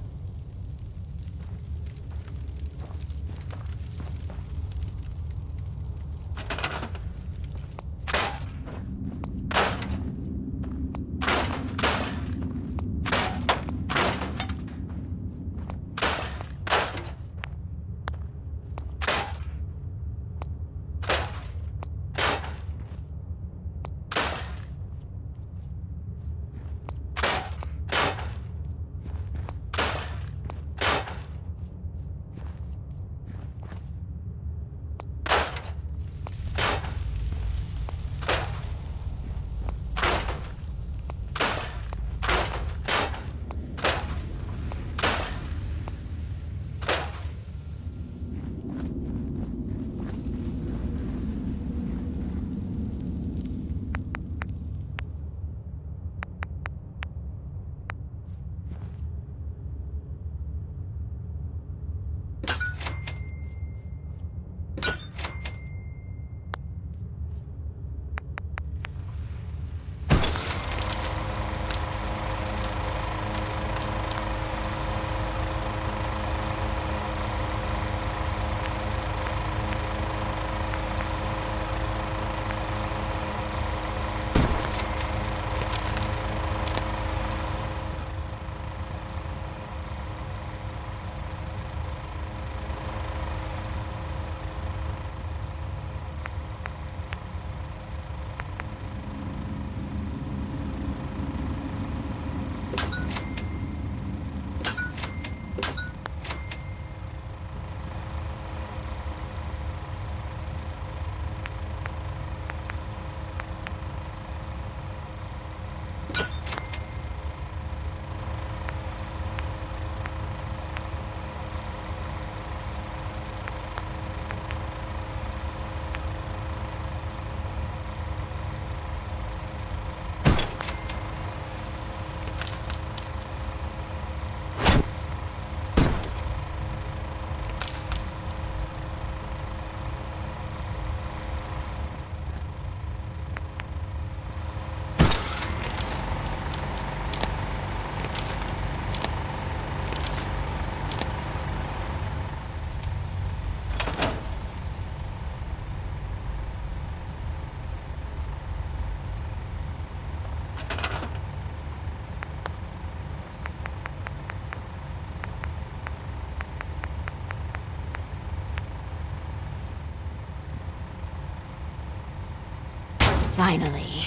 Speaker 4: Finally,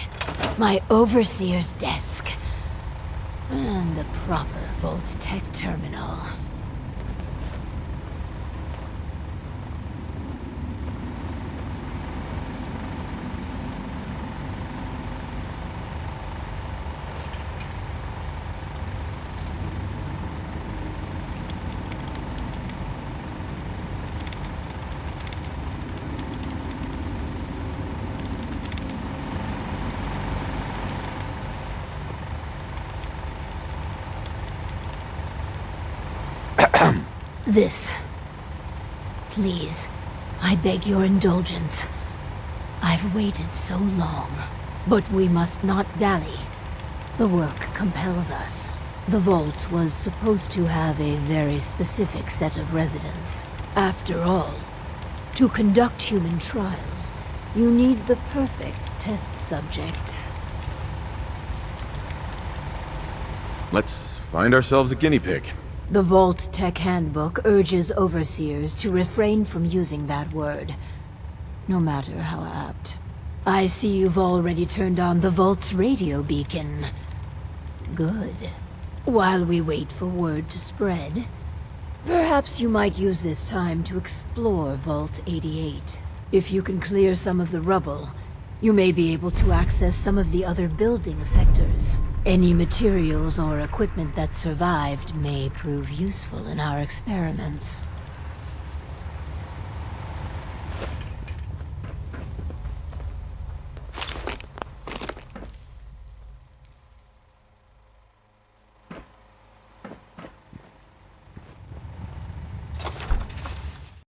Speaker 4: my overseer's desk. And a proper Vault-Tec terminal. This. Please, I beg your indulgence. I've waited so long, but we must not dally. The work compels us. The vault was supposed to have a very specific set of residents. After all, to conduct human trials, you need the perfect test subjects.
Speaker 8: Let's find ourselves a guinea pig.
Speaker 4: The Vault-Tec Handbook urges overseers to refrain from using that word, no matter how apt. I see you've already turned on the Vault's radio beacon. Good. While we wait for word to spread, perhaps you might use this time to explore Vault 88. If you can clear some of the rubble, you may be able to access some of the other building sectors. Any materials or equipment that survived may prove useful in our experiments.